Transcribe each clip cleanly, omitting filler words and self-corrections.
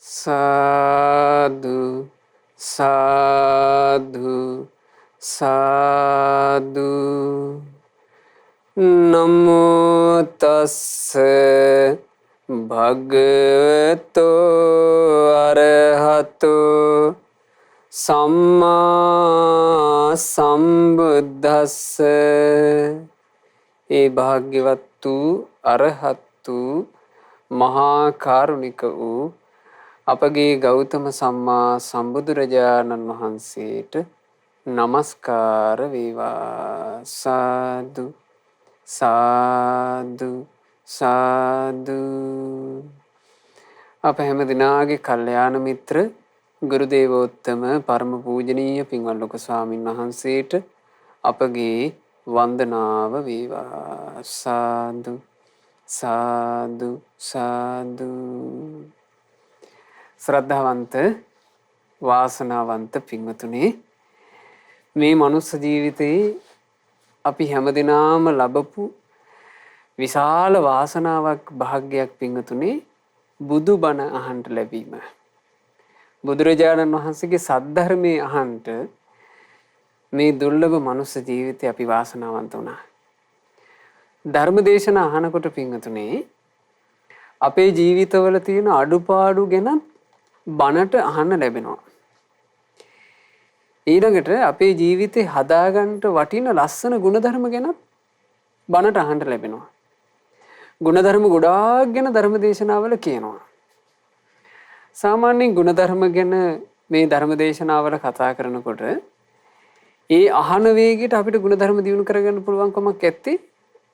සාදු සාදු සාදු. නමෝ තස්ස භගවතෝ අරහතෝ සම්මා සම්බුද්දස්ස. ඒ භාග්‍යවත් වූ අරහත් වූ මහා කාරුණික වූ අපගේ ගෞතම සම්මා සම්බුදුරජාණන් වහන්සේට නමස්කාර වේවා. සාදු සාදු සාදු. අප හැම දිනාගේ කල්යාණ මිත්‍ර ගුරු දේවෝත්තම පරම පූජනීය පින්වත් ලොකු ස්වාමින් වහන්සේට අපගේ වන්දනාව වේවා. සාදු සාදු සාදු. ශ්‍රද්ධාවන්ත වාසනාවන්ත පින්වතුනි, මේ මනුස්ස ජීවිතයේ අපි හැමදෙනාම ලබපු විශාල වාසනාවක් භාග්‍යයක් පින්වතුනි, බුදු බණ අහන්ට ලැබීම. බුදුරජාණන් වහන්සේගේ සද්ධර්මයේ අහන්ට මේ දුර්ලභ මනුස්ස ජීවිතේ අපි වාසනාවන්ත වුණා. ධර්ම දේශනා අහනකොට පින්වතුනි, අපේ ජීවිතවල තියෙන අඩුපාඩු ගැන බණට අහන්න ලැබෙනවා. ඊළඟට අපේ ජීවිතේ හදාගන්න වටින ලස්සන ගුණධර්ම ගැන බණට අහන්න ලැබෙනවා. ගුණධර්ම ගොඩාක් ගැන ධර්ම දේශනාවල කියනවා. සාමාන්‍යයෙන් ගුණධර්ම ගැන මේ ධර්ම දේශනාවල කතා කරනකොට ඒ අහන වේගයට අපිට ගුණධර්ම දියුණු කරගන්න පුළුවන් කමක් ඇත්තේ?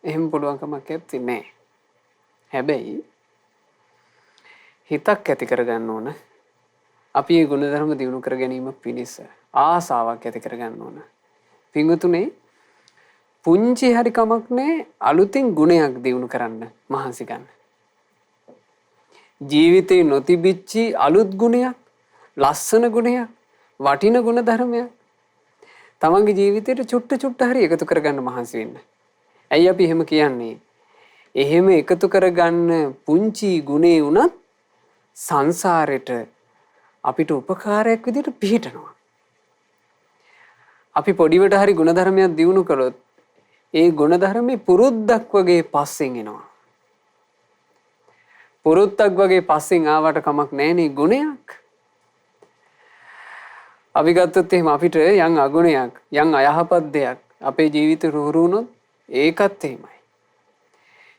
එහෙම පුළුවන් කමක් ඇත්තේ නැහැ. හැබැයි හිතක් ඇති කරගන්න ඕන. අපි මේ ගුණධර්ම දියුණු කර ගැනීම පිණිස ආසාවක් ඇති කරගන්න ඕන. පින්වතුනේ, පුංචි හරි කමක් නැහැ අලුතින් ගුණයක් දියුණු කරන්න මහන්සි ගන්න. ජීවිතේ නොතිබිච්චි අලුත් ගුණයක්, ලස්සන ගුණයක්, වටින ගුණ ධර්මයක් තමන්ගේ ජීවිතේට චුට්ට හරි එකතු කරගන්න මහන්සි වෙන්න. ඇයි අපි එහෙම කියන්නේ? එහෙම එකතු කරගන්න පුංචි ගුණේ වුණත් සංසාරෙට අපිට උපකාරයක් විදිහට පිහිටනවා. අපි පොඩිවට හරි ගුණධර්මයක් දියුණු කළොත් ඒ ගුණධර්මේ පුරුද්දක් වගේ පස්සෙන් එනවා. පුරුද්දක් වගේ පස්සෙන් ආවට කමක් නැහැනේ ගුණයක්. අපි ගත්තොත් එහෙම අපිට යම් අගුණයක්, යම් අයහපත් දෙයක් අපේ ජීවිතේ රුහුරු වුණොත් ඒකත් එහෙමයි.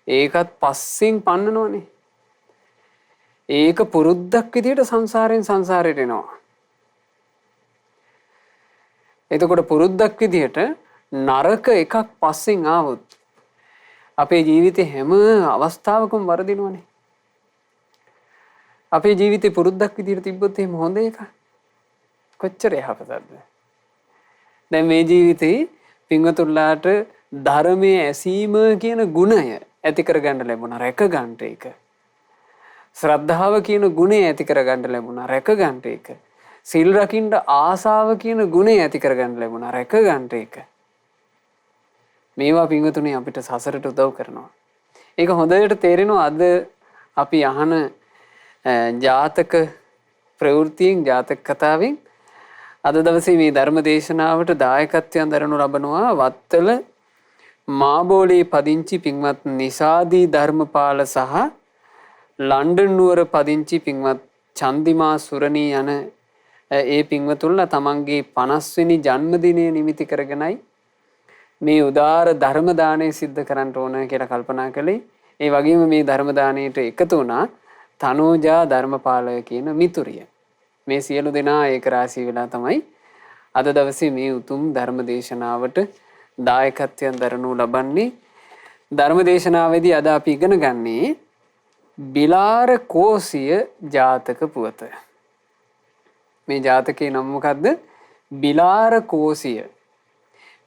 ඒකත් පස්සෙන් පන්නනවනේ. ඒක පුරුද්දක් විදිහට සංසාරයෙන් සංසාරයට එනවා. එතකොට පුරුද්දක් විදිහට නරක එකක් පස්සෙන් ආවොත් අපේ ජීවිතේ හැම අවස්ථාවකම වරදිනවනේ. අපේ ජීවිතේ පුරුද්දක් විදිහට තිබ්බොත් එහෙම හොඳ එකක් කොච්චර යහපතක්ද? දැන් මේ ජීවිතේ පින්වතුන්ලාට ධර්මයේ ඇසීම කියන ගුණය ඇති කරගන්න ලැබුණා, රැක ගන්නට ඒක. ශ්‍රද්ධාව කියන ගුණය ඇති කරගන්න ලැබුණා, රැක ගන්නට ඒක. සිල් රකින්න ආසාව කියන ගුණය ඇති කරගන්න ලැබුණා, රැක ගන්නට ඒක. මේවා පින්වතුනි අපිට සසරට උදව් කරනවා. ඒක හොඳට තේරෙනවා අද අපි අහන ජාතක ප්‍රවෘත්තියෙන්, ජාතක කතාවෙන්. අද දවසේ මේ ධර්ම දේශනාවට දායකත්වයෙන් දරනු ලබනවා වත්තල මාබෝලේ පදිංචි පින්වත් නිසාදී ධර්මපාල සහ ලන්ඩන් නුවර පදිංචි පින්වත් චන්දිමා සුරණී යන ඒ පින්වතුන්ලා තමන්ගේ 50 වෙනි ජන්මදිනය නිමිති කරගෙනයි මේ උදාර ධර්ම දාණය සිද්ධ කරන්න ඕන කියලා කල්පනා කළේ. ඒ වගේම මේ ධර්ම දාණයට එකතු වුණා තනෝජා ධර්මපාල කියන මිතුරිය. මේ සියලු දෙනා ඒක රාශී වෙලා තමයි අද දවසේ මේ උතුම් ධර්ම දේශනාවට දායකත්වයෙන් දරනු ලබන්නේ. ධර්ම දේශනාවේදී අද අපි ඉගෙන ගන්නේ බිලාර කෝසිය ජාතක පුවත. මේ ජාතකේ නම මොකද්ද? බිලාර කෝසිය.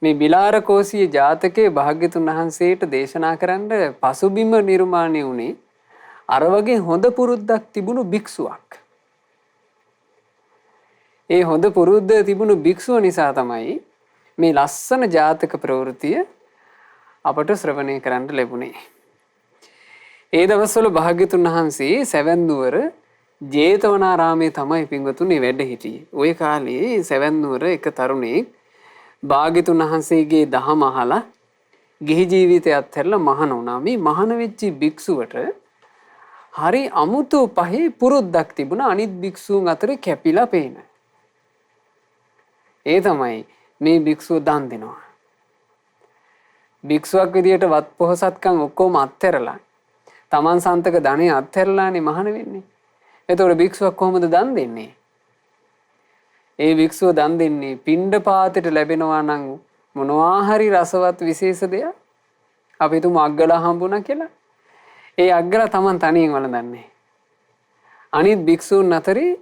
මේ බිලාර කෝසිය ජාතකයේ භාග්‍යතුන් වහන්සේට දේශනා කරන්න පසුබිම නිර්මාණය වුණේ අර වගේ හොඳ පුරුද්දක් තිබුණු භික්ෂුවක්. ඒ හොඳ පුරුද්ද තිබුණු භික්ෂුව නිසා තමයි මේ ලස්සන ජාතක ප්‍රවෘත්තිය අපට ශ්‍රවණය කරන්න ලැබුණේ. ඒ දවස්වල භාග්‍යතුන් වහන්සේ සැවැන්නුවර ජේතවනාරාමයේ තමයි පින්වතුනි වැඩ හිටියේ. ওই කාලේ සෙවන්නුවර එක තරුණෙක් භාග්‍යතුන් වහන්සේගේ දහම අහලා ගිහි ජීවිතය අත්හැරලා මහාන වුණා. මේ මහාන වෙච්ච භික්ෂුවට හරි අමුතු පහේ පුරුද්දක් තිබුණා අනිත් භික්ෂූන් අතර කැපිලා පේන. ඒ තමයි මේ භික්ෂුව දන් දෙනවා. භික්ෂුවක් විදියට වත් පොහසත්කම් ඔක්කොම අත්හැරලා තමන් සන්තක ධනෙ අත්හැරලානේ මහාන වෙන්නේ. එතකොට භික්ෂුවක් කොහොමද දන් දෙන්නේ? ඒ භික්ෂුව දන් දෙන්නේ පිණ්ඩපාතයට ලැබෙනවා නම් මොනවා හරි රසවත් විශේෂ දෙයක්. අපි තුමු අග්ගලා හම්බුණා කියලා. ඒ අග්ගලා තමන් තනියෙන් වළඳන්නේ. අනිත් භික්ෂූන් අතරේ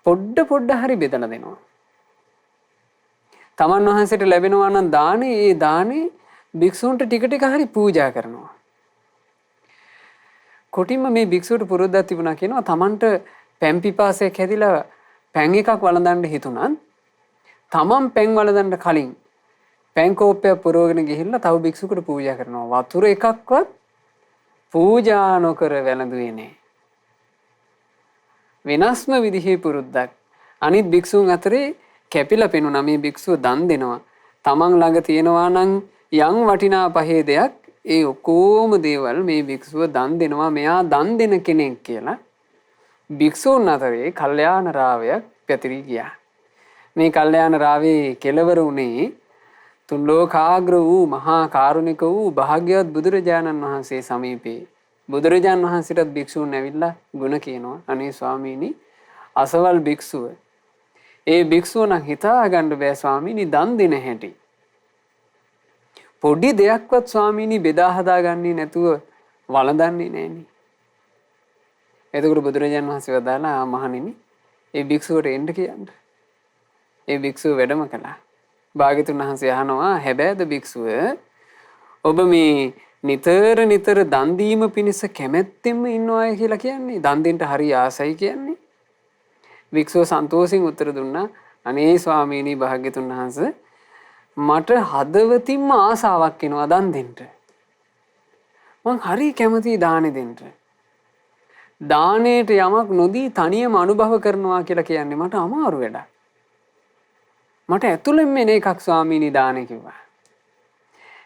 පොඩ හරි බෙදලා දෙනවා. තමන් වහන්සේට ලැබෙනවා නම් දානේ ඒ දානේ භික්ෂූන්ට ටික ටික හරි පූජා කරනවා. කොටින්ම මේ භික්ෂුවට පුරුද්දක් තිබුණා කියනවා තමන්ට පැන් පිපාසයක් හැදිලා පැන් එකක් වළඳන්න හිතුණත් තමන් පැන් වළඳන්න කලින් පැන් කෝප්පයක් පුරවගෙන ගිහිල්ලා තව භික්ෂුවකට පූජා කරනවා. වතුර එකක්වත් පූජා නොකර වැළඳුවේ නෑ. වෙනස්ම විදිහේ පුරුද්දක්. අනිත් භික්ෂුන් අතරේ කැපිලා පෙනුණා මේ භික්ෂුව දන් දෙනවා. තමන් ළඟ තියෙනවා නම් යම් වටිනා පහේ දෙයක් ඒ ඔක්කොම දේවල් මේ භික්ෂුව දන් දෙනවා. මෙයා දන් දෙන කෙනෙක් කියලා භික්ෂූන් අතරේ කල්යාණ රාවයක් පැතිරී ගියා. මේ කල්යාණ රාවේ කෙලවර උනේ තුන් ලෝකාග්‍ර වූ මහා කාරුණික වූ භාග්‍යවත් බුදුරජාණන් වහන්සේ සමීපේ. බුදුරජාණන් වහන්සේටත් භික්ෂූන් ඇවිල්ලා ගුණ කියනවා. අනේ ස්වාමීනි අසවල් භික්ෂුව. ඒ භික්ෂුව නම් හිතා ගන්න බෑ ස්වාමීනි දන් දෙන හැටි. පොඩි දෙයක්වත් ස්වාමීනි බෙදා හදාගන්නේ නැතුව වළඳන්නේ නෑනේ. එතකොට බුදුරජාණන් වහන්සේ වදාලා මහණෙනි ඒ භික්ෂුවට එන්න කියන්න. ඒ භික්ෂුව වැඩම කළා. භාග්‍යතුන් වහන්සේ අහනවා හැබැයිද භික්ෂුව ඔබ මේ නිතර දන් දීම පිණිස කැමැත්තෙන්ම ඉන්නවායි කියලා කියන්නේ දන් දෙන්න හරි ආසයි කියන්නේ. භික්ෂුව සන්තෝෂෙන් උත්තර දුන්නා අනේ ස්වාමීනි භාග්‍යතුන් වහන්සේ මට හදවතින්ම ආසාවක් එනවා දන් දෙන්න. මං හරි කැමතියි දානෙ දෙන්න. දානෙට යමක් නොදී තනියම අනුභව කරනවා කියලා කියන්නේ මට අමාරු වැඩක්. මට ඇතුළෙන්ම එන එකක් ස්වාමීනි දානෙ කිව්වා.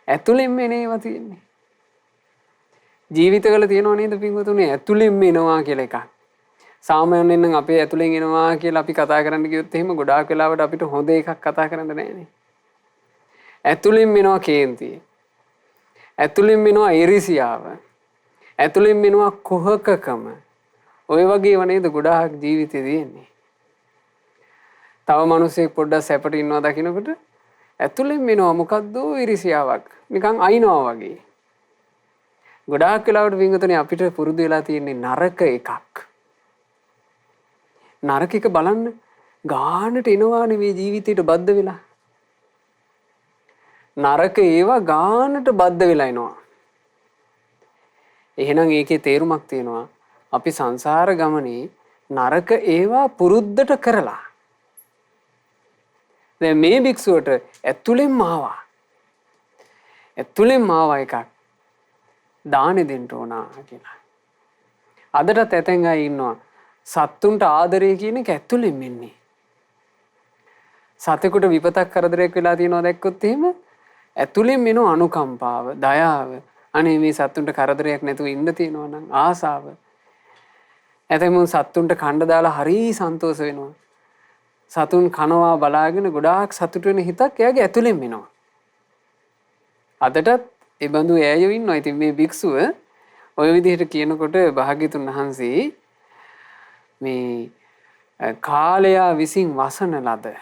ඇතුළෙන්ම එනේවා තියෙන්නේ. ජීවිතවල තියෙනව නේද පින්වතුනි ඇතුළෙන්ම එනවා කියලා එකක්. සාමාන්‍යයෙන් නම් අපේ ඇතුළෙන් එනවා කියලා අපි කතා කරන්න ගියොත් එහෙම ගොඩාක් වෙලාවට අපිට හොඳ එකක් කතා කරන්න නෑනේ. ඇතුළෙන් එනවා කේන්තිය. ඇතුළෙන් එනවා ඉරිසියාව. ඇතුළෙන් එනවා කුහකකම. ඔය වගේව නේද ගොඩාක් ජීවිතේ තියෙන්නේ. තව මිනිස්සෙක් පොඩ්ඩක් සැපට ඉන්නවා දකින්නකොට ඇතුළෙන් එනවා මොකද්ද ඉරිසියාවක්. නිකන් අයින්නවා වගේ. ගොඩාක් වෙලාවට වින්ගතුනේ අපිට පුරුදු වෙලා තියෙන්නේ නරක එකක්. නරක එක බලන්න ගානට එනවානේ මේ ජීවිතේට බද්ධ වෙලා. නරක ඒවා ගානට බද්ධ වෙලා එනවා. එහෙනම් ඒකේ තේරුමක් තියෙනවා. අපි සංසාර ගමනේ නරක ඒවා පුරුද්දට කරලා. දැන් මේ භික්ෂුවට ඇතුළෙන්ම ආවා. ඇතුළෙන්ම ආවා එකක්. දානෙ දෙන්න ඕන කියලා. අදටත් ඇතැන් අය ඉන්නවා. සත්තුන්ට ආදරය කියන එක ඇතුළෙන් එන්නේ. සතෙකුට විපතක් කරදරයක් වෙලා තියෙනවා දැක්කොත් එහෙම ඇතුළෙන් එන අනුකම්පාව, දයාව, අනේ මේ සත්තුන්ට කරදරයක් නැතුව ඉන්න තියෙනවා නම් ආසාව. ඇතැමුන් සත්තුන්ට කණ්ඩ දාලා හරි සන්තෝෂ වෙනවා. සතුන් කනවා බලාගෙන ගොඩාක් සතුට වෙන හිතක් එයාගේ ඇතුළෙන් එනවා. අදටත් ඒ බඳු ඇයෝ ඉන්නවා. ඉතින් මේ භික්ෂුව ඔය විදිහට කියනකොට භාග්‍යතුන් වහන්සේ මේ කාලයා විසින් වසන ලද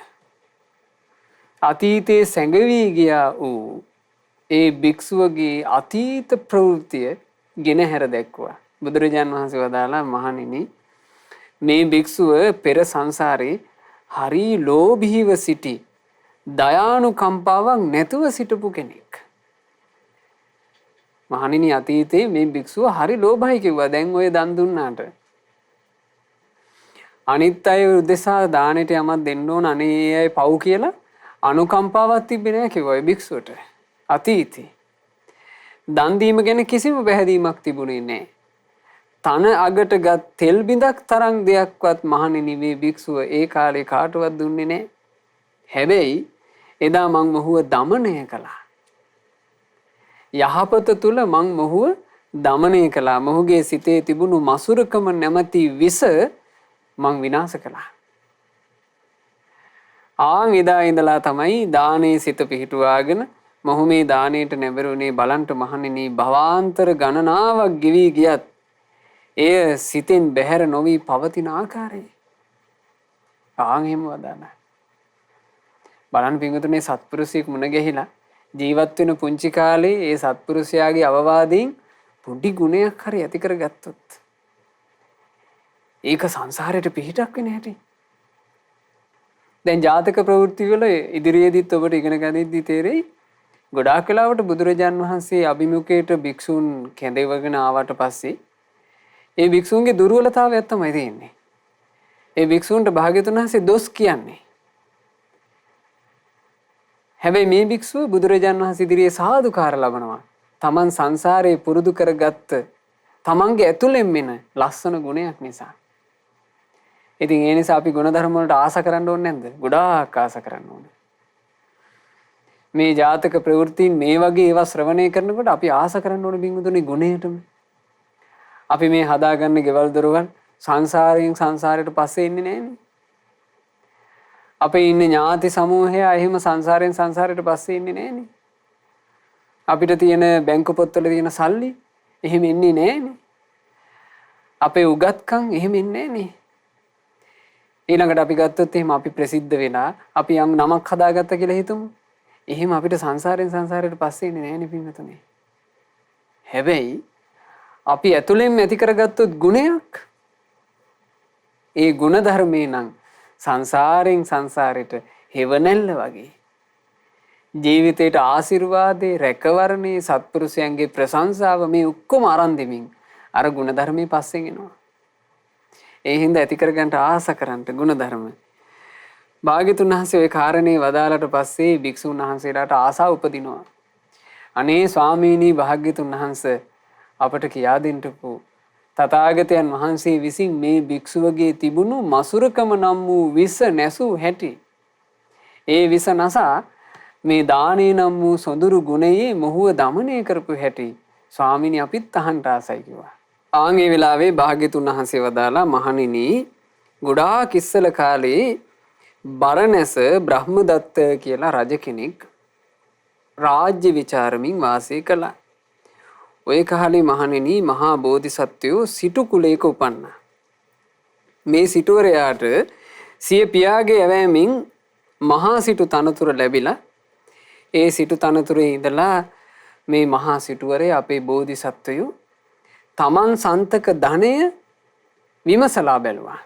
අතීතයේ සැඟවී ගියා වූ ඒ භික්ෂුවගේ අතීත ප්‍රවෘත්තිය ගෙනහැර දැක්වුවා. බුදුරජාණන් වහන්සේ වදාලා මහණෙනි මේ භික්ෂුව පෙර සංසාරේ හරි ලෝභීව සිටි දයානුකම්පාවක් නැතුව සිටපු කෙනෙක්. මහණෙනි අතීතේ මේ භික්ෂුව හරි ලෝභයි කිව්වා. දැන් ඔය දන් දුන්නාට අනිත් අය උදෙසා දානෙට යමක් දෙන්න ඕන අනේ අය පව් කියලා අනුකම්පාවක් තිබ්බේ නැහැ කිව්වා ඒ භික්ෂුවට. අතීතේ දන් දීම ගැන කිසිම පැහැදීමක් තිබුණේ නැහැ. තන අගට ගත් තෙල් බිඳක් තරම් දෙයක්වත් මහණෙනි මේ භික්ෂුව ඒ කාලේ කාටවත් දුන්නේ නැහැ. හැබැයි එදා මං මොහුව দমনය කළා. යහපත තුල මං මොහුව দমনය කළා. මොහුගේ සිතේ තිබුණු මසුරුකම නැමැති විස මං විනාශ කළා. ආන් එදා ඉඳලා තමයි දානේ සිත පිහිටුවාගෙන මොහු මේ දාණයට නැඹුරුනේ. බලන්ට මහණෙනි භවාන්තර ගණනාවක් ගෙවි ගියත් එය සිතෙන් බැහැර නොවි පවතින ආකාරය. ආන් එහෙම වදාන. බලන්න පින්වතුනි සත්පුරුෂයෙක් මුණ ගැහිලා ජීවත් වෙන පුංචි කාලේ ඒ සත්පුරුෂයාගේ අවවාදයෙන් පොඩි ගුණයක් හරි ඇති කරගත්තොත් ඒක සංසාරයට පිහිටක් වෙන හැටි. දැන් ජාතක ප්‍රවෘත්ති වල ඉදිරියේදීත් ඔබට ඉගෙන ගනිද්දී තේරෙයි ගොඩාක් වෙලාවට බුදුරජාන් වහන්සේ අභිමුඛයට භික්ෂූන් කැඳවගෙන ආවට පස්සේ ඒ භික්ෂූන්ගේ දුර්වලතාවයක් තමයි තියෙන්නේ. ඒ භික්ෂූන්ට භාග්‍යවතුන් වහන්සේ දොස් කියන්නේ. හැබැයි මේ භික්ෂුව බුදුරජාන් වහන්සේ ඉදිරියේ සාදුකාර ලබනවා. තමන් සංසාරේ පුරුදු කරගත්ත තමන්ගේ ඇතුළෙන් මෙන ලස්සන ගුණයක් නිසා. ඉතින් ඒ නිසා අපි ගුණධර්ම වලට ආස කරන්න ඕනේ නැද්ද? ගොඩාක් ආස කරන්න ඕනේ. මේ ජාතක ප්‍රවෘත්තීන් මේ වගේ ඒවා ශ්‍රවණය කරනකොට අපි ආස කරන්න ඕනේ බින්දුනේ ගුණයටම. අපි මේ හදාගන්න ගෙවල් දොරවල් සංසාරයෙන් සංසාරයට පස්සේ ඉන්නේ නැහැනේ. අපේ ඉන්නේ ඥාති සමූහය එහෙම සංසාරයෙන් සංසාරයට පස්සේ ඉන්නේ නැහැනේ. අපිට තියෙන බැංකු පොත්වල තියෙන සල්ලි එහෙම ඉන්නේ නැහැනේ. අපේ උගත්කම් එහෙම ඉන්නේ නැහැනේ. ඊළඟට අපි ගත්තොත් එහෙම අපි ප්‍රසිද්ධ වෙලා අපි යම් නමක් හදාගත්ත කියලා හිතමු. එහෙම අපිට සංසාරයෙන් සංසාරයට පස්සේ ඉන්නේ නැහැනේ පින්වතුනි. හැබැයි අපි ඇතුළෙන් ඇති කරගත්තොත් ගුණයක් ඒ ගුණ ධර්මේ නම් සංසාරයෙන් සංසාරයට හෙවණැල්ල වගේ ජීවිතේට ආශිර්වාදේ රැකවරණේ සත්පුරුෂයන්ගේ ප්‍රශංසාව මේ ඔක්කොම අරන් දෙමින් අර ගුණ ධර්මේ පස්සෙන් එනවා. ඒ හින්දා ඇති කරගන්න ආස කරන්ට ගුණ ධර්ම. භාග්‍යතුන් වහන්සේ ওই කාරණේ වදාලට පස්සේ භික්ෂුන් වහන්සේලාට ආසාව උපදිනවා. අනේ ස්වාමීනි භාග්‍යතුන් වහන්සේ අපට කියා දෙන්නකෝ තථාගතයන් වහන්සේ විසින් මේ භික්ෂුවගේ තිබුණු මසුරකම නම් වූ විස නැසූ හැටි. ඒ විස නසා මේ දානේ නම් වූ සොඳුරු ගුණයේ මොහුව দমনය කරපු හැටි ස්වාමීනි අපිත් අහන්න ආසයි කිව්වා. ආන් ඒ වෙලාවේ භාග්‍යතුන් වහන්සේ වදාලා මහණෙනි ගොඩාක් ඉස්සල කාලේ බරණැස බ්‍රහ්මදත්ත කියලා රජ කෙනෙක් රාජ්‍ය විචාරමින් වාසය කළා. ඔය කාලේ මහණෙනි මහා බෝධිසත්වයෝ සිටු කුලයක උපන්නා. මේ සිටුවරයාට සිය පියාගේ ඇවෑමෙන් මහා සිටු තනතුර ලැබිලා ඒ සිටු තනතුරේ ඉඳලා මේ මහා සිටුවරයා අපේ බෝධිසත්වයෝ තමන් සන්තක ධනය විමසලා බැලුවා.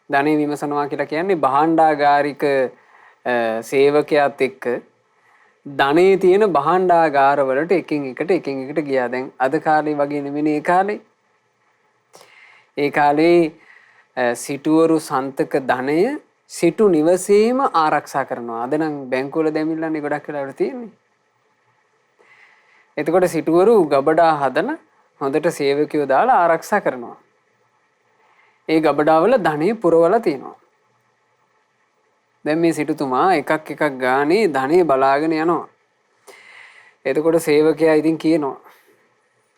ධනෙ විමසනවා කියලා කියන්නේ භාණ්ඩාගාරික සේවකයාත් එක්ක ධනේ තියෙන භාණ්ඩාගාර වලට එකින් එකට ගියා. දැන් අද කාලේ වගේ නෙමෙයි ඒ කාලේ. ඒ කාලේ සිටුවරු සන්තක ධනය සිටු නිවසේම ආරක්ෂා කරනවා. අද නම් බැංකුවල දැමිල්ලන්නේ ගොඩක් වෙලාවට තියෙන්නේ. එතකොට සිටුවරු ගබඩා හදලා හොඳට සේවකයෝ දාලා ආරක්ෂා කරනවා. ඒ ගබඩාවල ධනෙ පුරවලා තියෙනවා. දැන් මේ සිටුතුමා එකක් ගානේ ධනෙ බලාගෙන යනවා. එතකොට සේවකයා ඉතින් කියනවා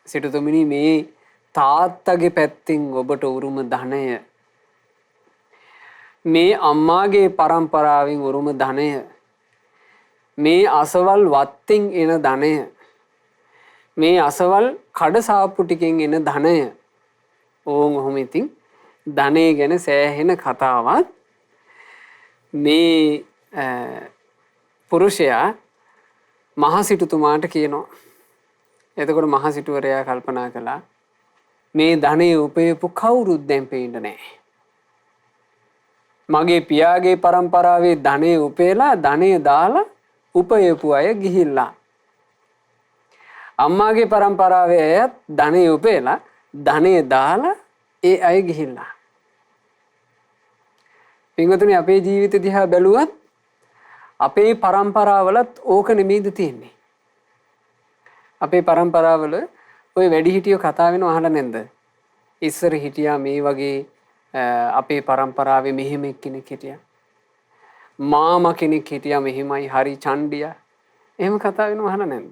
සිටුතුමිනි මේ තාත්තගේ පැත්තෙන් ඔබට උරුම ධනය මේ අම්මාගේ පරම්පරාවෙන් උරුම ධනය මේ අසවල් වත්තෙන් එන ධනය මේ අසවල් කඩසාප්පු ටිකෙන් එන ධනය ඕන් ඔහොම ඉතින් ධනය ගැන සෑහෙන කතාවක් මේ පුරුෂයා මහසිටුතුමාට කියනවා. එතකොට මහසිටුවරයා කල්පනා කළා මේ ධනය උපයපු කවුරුත් දැන් පේන්නේ නැහැ. මගේ පියාගේ පරම්පරාවේ ධනය උපයලා ධනය දාලා උපයපු අය ගිහිල්ලා. අම්මාගේ පරම්පරාවේ අයත් ධනය උපයලා ධනය දාලා ඒ අය ගිහිල්ලා. පින්වතුනි අපේ ජීවිත දිහා බැලුවත් අපේ පරම්පරාවලත් ඕක නෙමෙයිද තියෙන්නේ. අපේ පරම්පරාවල ওই වැඩිහිටියෝ කතා වෙනව අහලා නැද්ද? ඉස්සර හිටියා මේ වගේ අපේ පරම්පරාවේ මෙහෙම කෙනෙක් හිටියා. මාමා කෙනෙක් හිටියා මෙහෙමයි හරි චණ්ඩියා. එහෙම කතා වෙනව අහලා නැද්ද?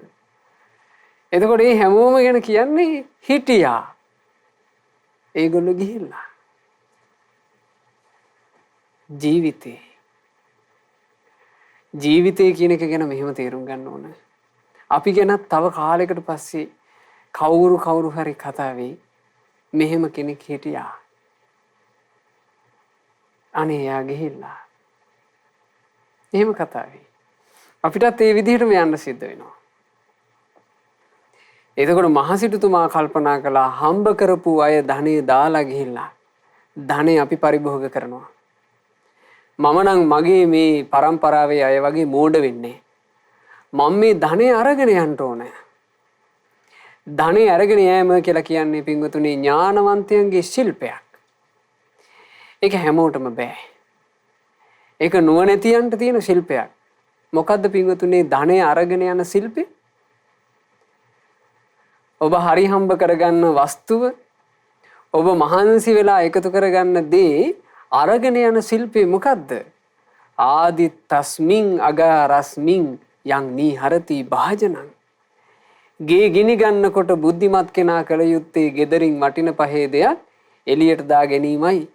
එතකොට මේ හැමෝම ගැන කියන්නේ හිටියා. ඒගොල්ලෝ ගිහිල්ලා. ජීවිතේ කියන එක ගැන මෙහෙම තේරුම් ගන්න ඕනේ. අපි ගැනත් තව කාලයකට පස්සේ කවුරු හරි කතා වෙයි මෙහෙම කෙනෙක් හිටියා. අනේ යා ගිහිල්ලා. එහෙම කතා වෙයි. අපිටත් ඒ විදිහටම යන්න සිද්ධ වෙනවා. එතකොට මහසිටුතුමා කල්පනා කළා හම්බ කරපු අය ධනෙ දාලා ගිහිල්ලා ධනෙ අපි පරිභෝග කරනවා. මම නම් මගේ මේ පරම්පරාවේ අය වගේ මෝඩ වෙන්නේ. මම මේ ධනෙ අරගෙන යන්න ඕනේ. ධනෙ අරගෙන යෑම කියලා කියන්නේ පින්වතුනි ඥානවන්තයන්ගේ ශිල්පයක්. ඒක හැමෝටම බෑ. ඒක නුවණැතියන්ට තියෙන ශිල්පයක්. මොකද්ද පින්වතුනි ධනෙ අරගෙන යන ශිල්පේ? ඔබ හරි හම්බ කරගන්න වස්තුව ඔබ මහන්සි වෙලා එකතු කරගන්න දේ අරගෙන යන ශිල්පේ මොකද්ද? ආදි තස්මින් අගාරස්මින් යං නීහරති භාජනං. ගේ ගිනි ගන්නකොට බුද්ධිමත් කෙනා කළ යුත්තේ gederin වටින පහේ දෙයක් එළියට දා ගැනීමයි.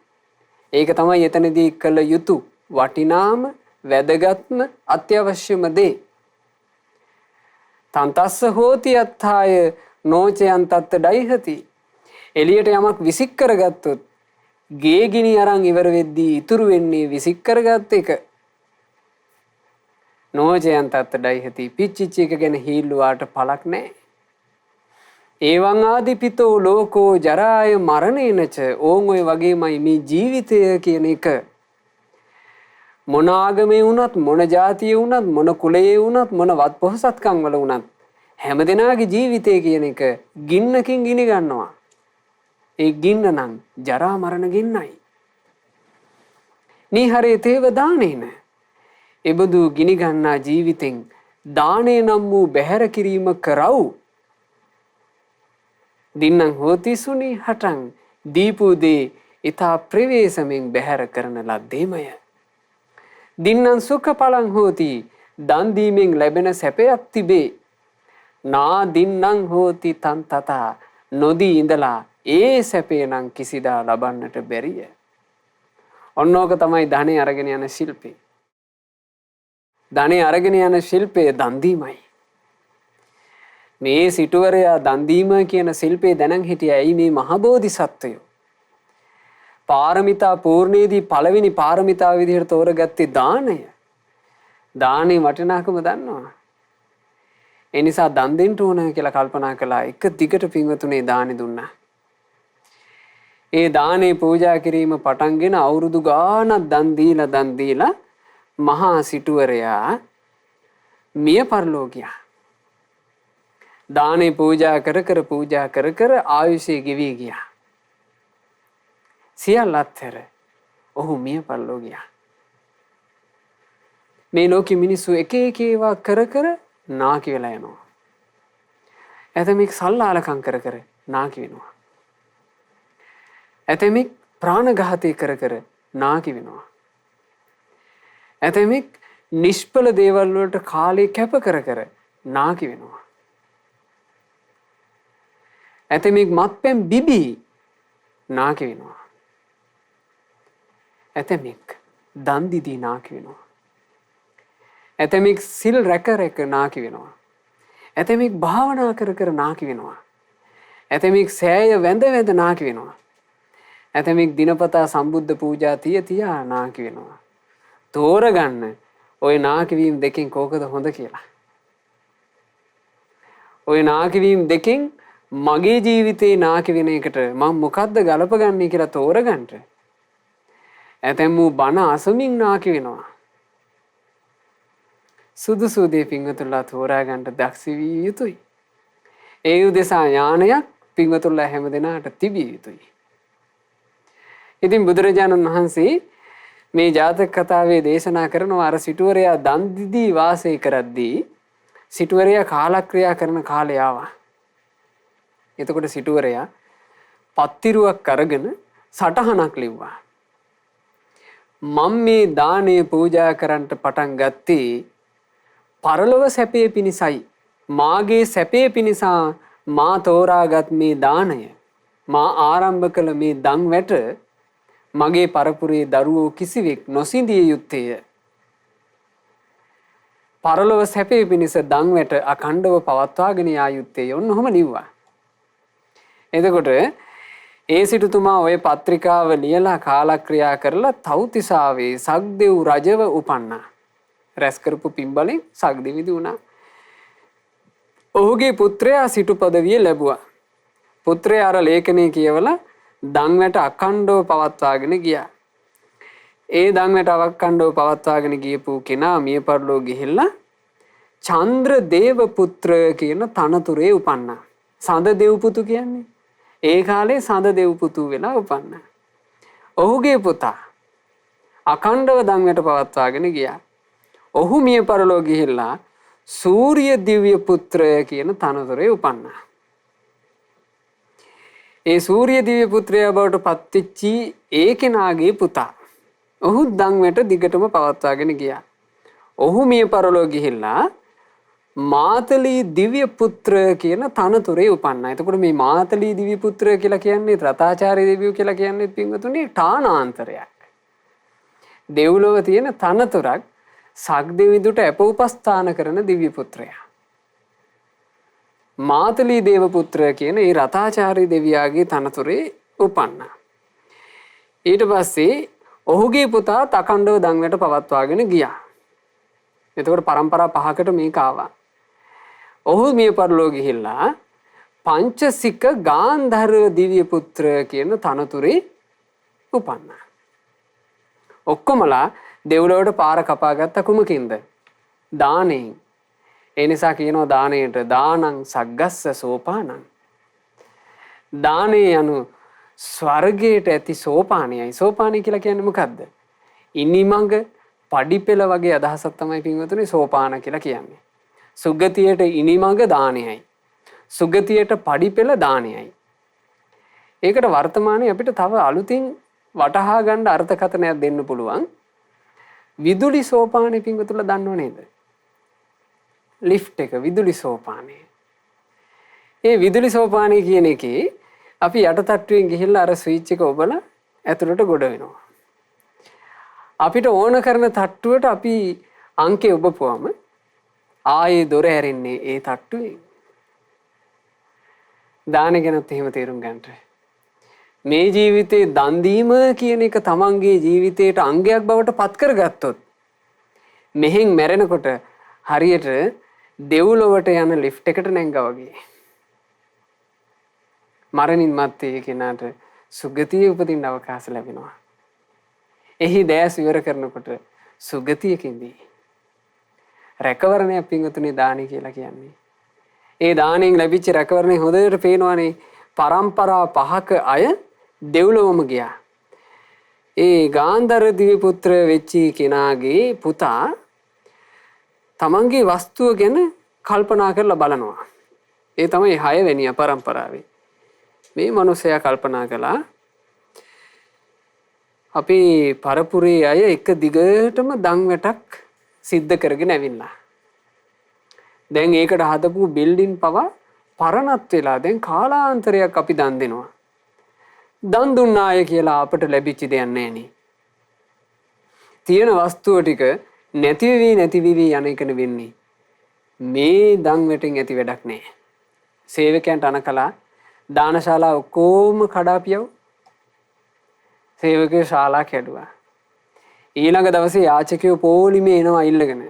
ඒක තමයි එතනදී කළ යුතු වටිනාම වැදගත්ම අත්‍යවශ්‍යම දේ. තන්තස්ස හෝති අත්ථාය නෝචයන් තත්ත ඩයිහති. එළියට යමක් විසික් කරගත්තොත් ගේ ගිනි අරන් ඉවර වෙද්දී ඉතුරු වෙන්නේ විසික් කරගත් එක. නෝචයන් තත්ත ඩයිහති. පිච්චිච්ච එක ගැන හීල්ලුවාට පළක් නැහැ. ඒවං ආදිපිතෝ ලෝකෝ ජරාය මරණේනච. ඕන් ඔය වගේමයි මේ ජීවිතය කියන එක. මොන ආගමේ වුණත් මොන ජාතියේ වුණත් මොන කුලයේ වුණත් මොන වත් පොහසත්කම් වල වුණත් හැමදෙනාගේ ජීවිතය කියන එක ගින්නකින් ගිනි ගන්නවා. ඒ ගින්න නම් ජරා මරණ ගින්නයි. නීහරේ තේව දානේන. එබඳු ගිනි ගන්නා ජීවිතෙන් දානේ නම් වූ බැහැර කිරීම කරව්. දින්නම් හෝති සුනි හටන් දීපු දේ ඊතා ප්‍රවේශමෙන් බැහැර කරන ලද්දේමය. දින්නම් සුඛ පලං හෝති දන් දීමෙන් ලැබෙන සැපයක් තිබේ. නා දින්නම් හෝති තන් තතා නොදී ඉඳලා ඒ සැපේ නම් කිසිදා ලබන්නට බැරිය. ඔන්නෝක තමයි ධනෙ අරගෙන යන ශිල්පේ. ධනෙ අරගෙන යන ශිල්පය දන් දීමයි. මේ සිටුවරයා දන් දීම කියන ශිල්පේ දැනන් හිටියා. ඇයි මේ මහ බෝධිසත්වයෝ පාරමිතා පූර්ණයේදී පළවෙනි පාරමිතාව විදිහට තෝරගත්තේ දානය. දානේ වටිනාකම දන්නවා. ඒ නිසා දන් දෙන්න ඕන කියලා කල්පනා කළා. එක දිගට පින්වතුනේ දානි දුන්නා. ඒ දානේ පූජා කිරීම පටන්ගෙන අවුරුදු ගාණක් දන් දීලා මහා සිටුවරයා මිය පරලෝ ගියා. දානේ පූජා කර කර ආයුෂය ගෙවි ගියා. සියල්ල අත්හැර ඔහු මිය පරලෝ ගියා. මේ ලෝකෙ මිනිස්සු එක ඒවා කර නාකි වෙලා යනවා. ඇතමෙක් සල්ලාලකම් කර නාකි වෙනවා. ඇතමෙක් ප්‍රාණඝාතය කර නාකි වෙනවා. ඇතමෙක් නිෂ්ඵල දේවල් වලට කාලය කැප කර නාකි වෙනවා. ඇතමෙක් මත්පැන් බිබී නාකි වෙනවා. ඇතමෙක් දන් දීදී නාකි වෙනවා. ඇතමෙක් සිල් රැක නාකි වෙනවා. ඇතමෙක් භාවනා කර නාකි වෙනවා. ඇතමෙක් සෑය වැඳ නාකි වෙනවා. ඇතමෙක් දිනපතා සම්බුද්ධ පූජා තියා නාකි වෙනවා. තෝරගන්න ඔය නාකිවීම් දෙකෙන් කෝකද හොඳ කියලා. ඔය නාකිවීම් දෙකෙන් මගේ ජීවිතේ නාකි වෙන එකට මම මොකද්ද ගලපගන්නේ කියලා තෝරගන්න. ඇතැම් වූ බණ අසමින් නාකි වෙනවා. සුදුසු දේ පින්වතුන්ලා තෝරා ගන්න දක්ෂ විය යුතුයි. ඒ උදෙසා ඥානයක් පින්වතුන්ලා හැම දෙනාට තිබිය යුතුයි. ඉතින් බුදුරජාණන් වහන්සේ මේ ජාතක කතාවේ දේශනා කරනවා අර සිටුවරයා දන් දීදී වාසය කරද්දී සිටුවරයා කාලක්‍රියා කරන කාලය ආවා. එතකොට සිටුවරයා පත්තිරුවක් අරගෙන සටහනක් ලිව්වා. මම මේ දානය පූජා කරන්නට පටන් ගත්තේ පරලොව සැපේ පිණිසයි. මාගේ සැපේ පිණිසා මා තෝරාගත් මේ දානය, මා ආරම්භ කළ මේ දන් වැට මගේ පරපුරේ දරුවෝ කිසිවෙක් නොසිඳිය යුත්තේය. පරලොව සැපේ පිණිස දන් වැට අඛණ්ඩව පවත්වාගෙන යා යුත්තේ. ඔන්න ඔහොම ලිව්වා. එතකොට ඒ සිටුතුමා ওই පත්‍රිකාව ලියලා කාලක්‍රියා කරලා තව්තිසාවේ සක්දෙව් රජව උපන්නා. රැස් කරපු පින්බලෙන් සක්දිවිදි වුණා. ඔහුගේ පුත්‍රයා සිටු පදවිය ලැබුවා. පුත්‍රයා අර ලේඛනය කියවලා දන් වැට අඛණ්ඩව පවත්වාගෙන ගියා. ඒ දන් වැට අඛණ්ඩව පවත්වාගෙන ගියපු කෙනා මිය පරලෝ ගිහිල්ලා චන්ද්‍රදේව පුත්‍ර කියන තනතුරේ උපන්නා. සඳ දෙව් පුතු කියන්නේ ඒ කාලේ සඳ දෙව් පුතු වෙලා උපන්නා. ඔහුගේ පුතා අඛණ්ඩව දන් වැට පවත්වාගෙන ගියා. ඔහු මිය පරලෝ ගිහිල්ලා සූර්ය දිව්‍ය පුත්‍රය කියන තනතුරේ උපන්නා. ඒ සූර්ය දිව්‍ය පුත්‍රයා බවට පත්වෙච්චි ඒ කෙනාගේ පුතා ඔහු දන් වැට දිගටම පවත්වාගෙන ගියා. ඔහු මිය පරලෝ ගිහිල්ලා මාතලී දිව්‍ය පුත්‍ර කියන තනතුරේ උපන්නා. එතකොට මේ මාතලී දිව්‍ය පුත්‍ර කියලා කියන්නේ රතාචාර්ය දෙවියෝ කියලා කියන්නේ පින්වතුනි ඨානාන්තරයක්. දෙව්ලොව තියෙන තනතුරක් සක්දෙවිඳුට අපෝපස්ථාන කරන දිව්‍ය පුත්‍රයා. මාතලී දේව පුත්‍ර කියන ඒ රතාචාර්ය දෙවියාගේ තනතුරේ උපන්නා. ඊට පස්සේ ඔහුගේ පුතා අඛණ්ඩව දන් වැට පවත්වාගෙන ගියා. එතකොට පරම්පරා 5කට මේක ආවා. ඔහු මිය පරලෝ ගිහිල්ලා පංචසික ගාන්ධර්ව දිව්‍ය පුත්‍ර කියන තනතුරේ උපන්නා. ඔක්කොමලා දෙව්ලොවට පාර කපාගත්ත කුමකින්ද? දානෙන්. ඒ නිසා කියනවා දානයට දානං සග්ගස්ස සෝපානං. දානේ යනු ස්වර්ගයට ඇති සෝපානයයි. සෝපානය කියලා කියන්නේ මොකද්ද? ඉනිමඟ පඩිපෙළ වගේ අදහසක් තමයි පින්වතුනි සෝපාන කියලා කියන්නේ. සුගතියට ඉනිමඟ දානයයි. සුගතියට පඩිපෙළ දානයයි. ඒකට වර්තමානයේ අපිට තව අලුතින් වටහා ගන්න අර්ථකථනයක් දෙන්න පුළුවන්. විදුලි සෝපානෙ පින්වතුන්ලා දන්නව නේද? ලිෆ්ට් එක විදුලි සෝපානය. ඒ විදුලි සෝපානය කියන එකේ අපි යටටට්ටුවෙන් ගිහිල්ලා අර ස්විච් එක ඔබලා ඇතුළට ගොඩ වෙනවා. අපිට ඕන කරන තට්ටුවට අපි අංකේ ඔබපුවම ආයේ දොර ඇරෙන්නේ ඒ තට්ටුවෙන්. දාන ගැනත් එහෙම තේරුම් ගන්නට. මේ ජීවිතේ දන් දීම කියන එක තමන්ගේ ජීවිතේට අංගයක් බවට පත් කරගත්තොත් මෙහෙන් මැරෙනකොට හරියට දෙව්ලොවට යන ලිෆ්ට් එකට නැංගා වගේ. මරණින් මත්තේ කෙනාට සුගතිය උපදින්න අවකාශ ලැබෙනවා. එහි දැස් ඉවර කරනකොට සුගතියකින්දී රැකවරණයක් පින්වතුනි දානි කියලා කියන්නේ. ඒ දාණයෙන් ලැබිච්ච රැකවරණේ හොඳට පේනවානේ පරම්පරා 5ක අය දෙව්ලොවම ගියා. ඒ ගාන්ධාර දිව්‍ය පුත්‍ර වෙච්චි කෙනාගේ පුතා තමන්ගේ වස්තුව ගැන කල්පනා කරලා බලනවා. ඒ තමයි 6 වෙනි පරම්පරාවේ. මේ මිනිසයා කල්පනා කළා අපේ පරපුරේ අය එක දිගටම දන් වැටක් සිද්ධ කරගෙන ඇවිල්ලා. දැන් ඒකට හදපු බිල්ඩින් පවා පරණත් වෙලා දැන් කාලාන්තරයක් අපි දන් දෙනවා. දන් දුන්නාය කියලා අපට ලැබිච්ච දෙයක් නැහෙනේ. තියෙන වස්තුව ටික නැති වෙවි යන එකනේ වෙන්නේ. මේ දන් වැටෙන් ඇති වැඩක් නැහැ. සේවකයන්ට අනකලා දානශාලා ඔක්කොම කඩාපියව. සේවකයෝ ශාලා කැඩුවා. ඊළඟ දවසේ යාචකයෝ පොලිමේ එනවා ඉල්ලගෙන.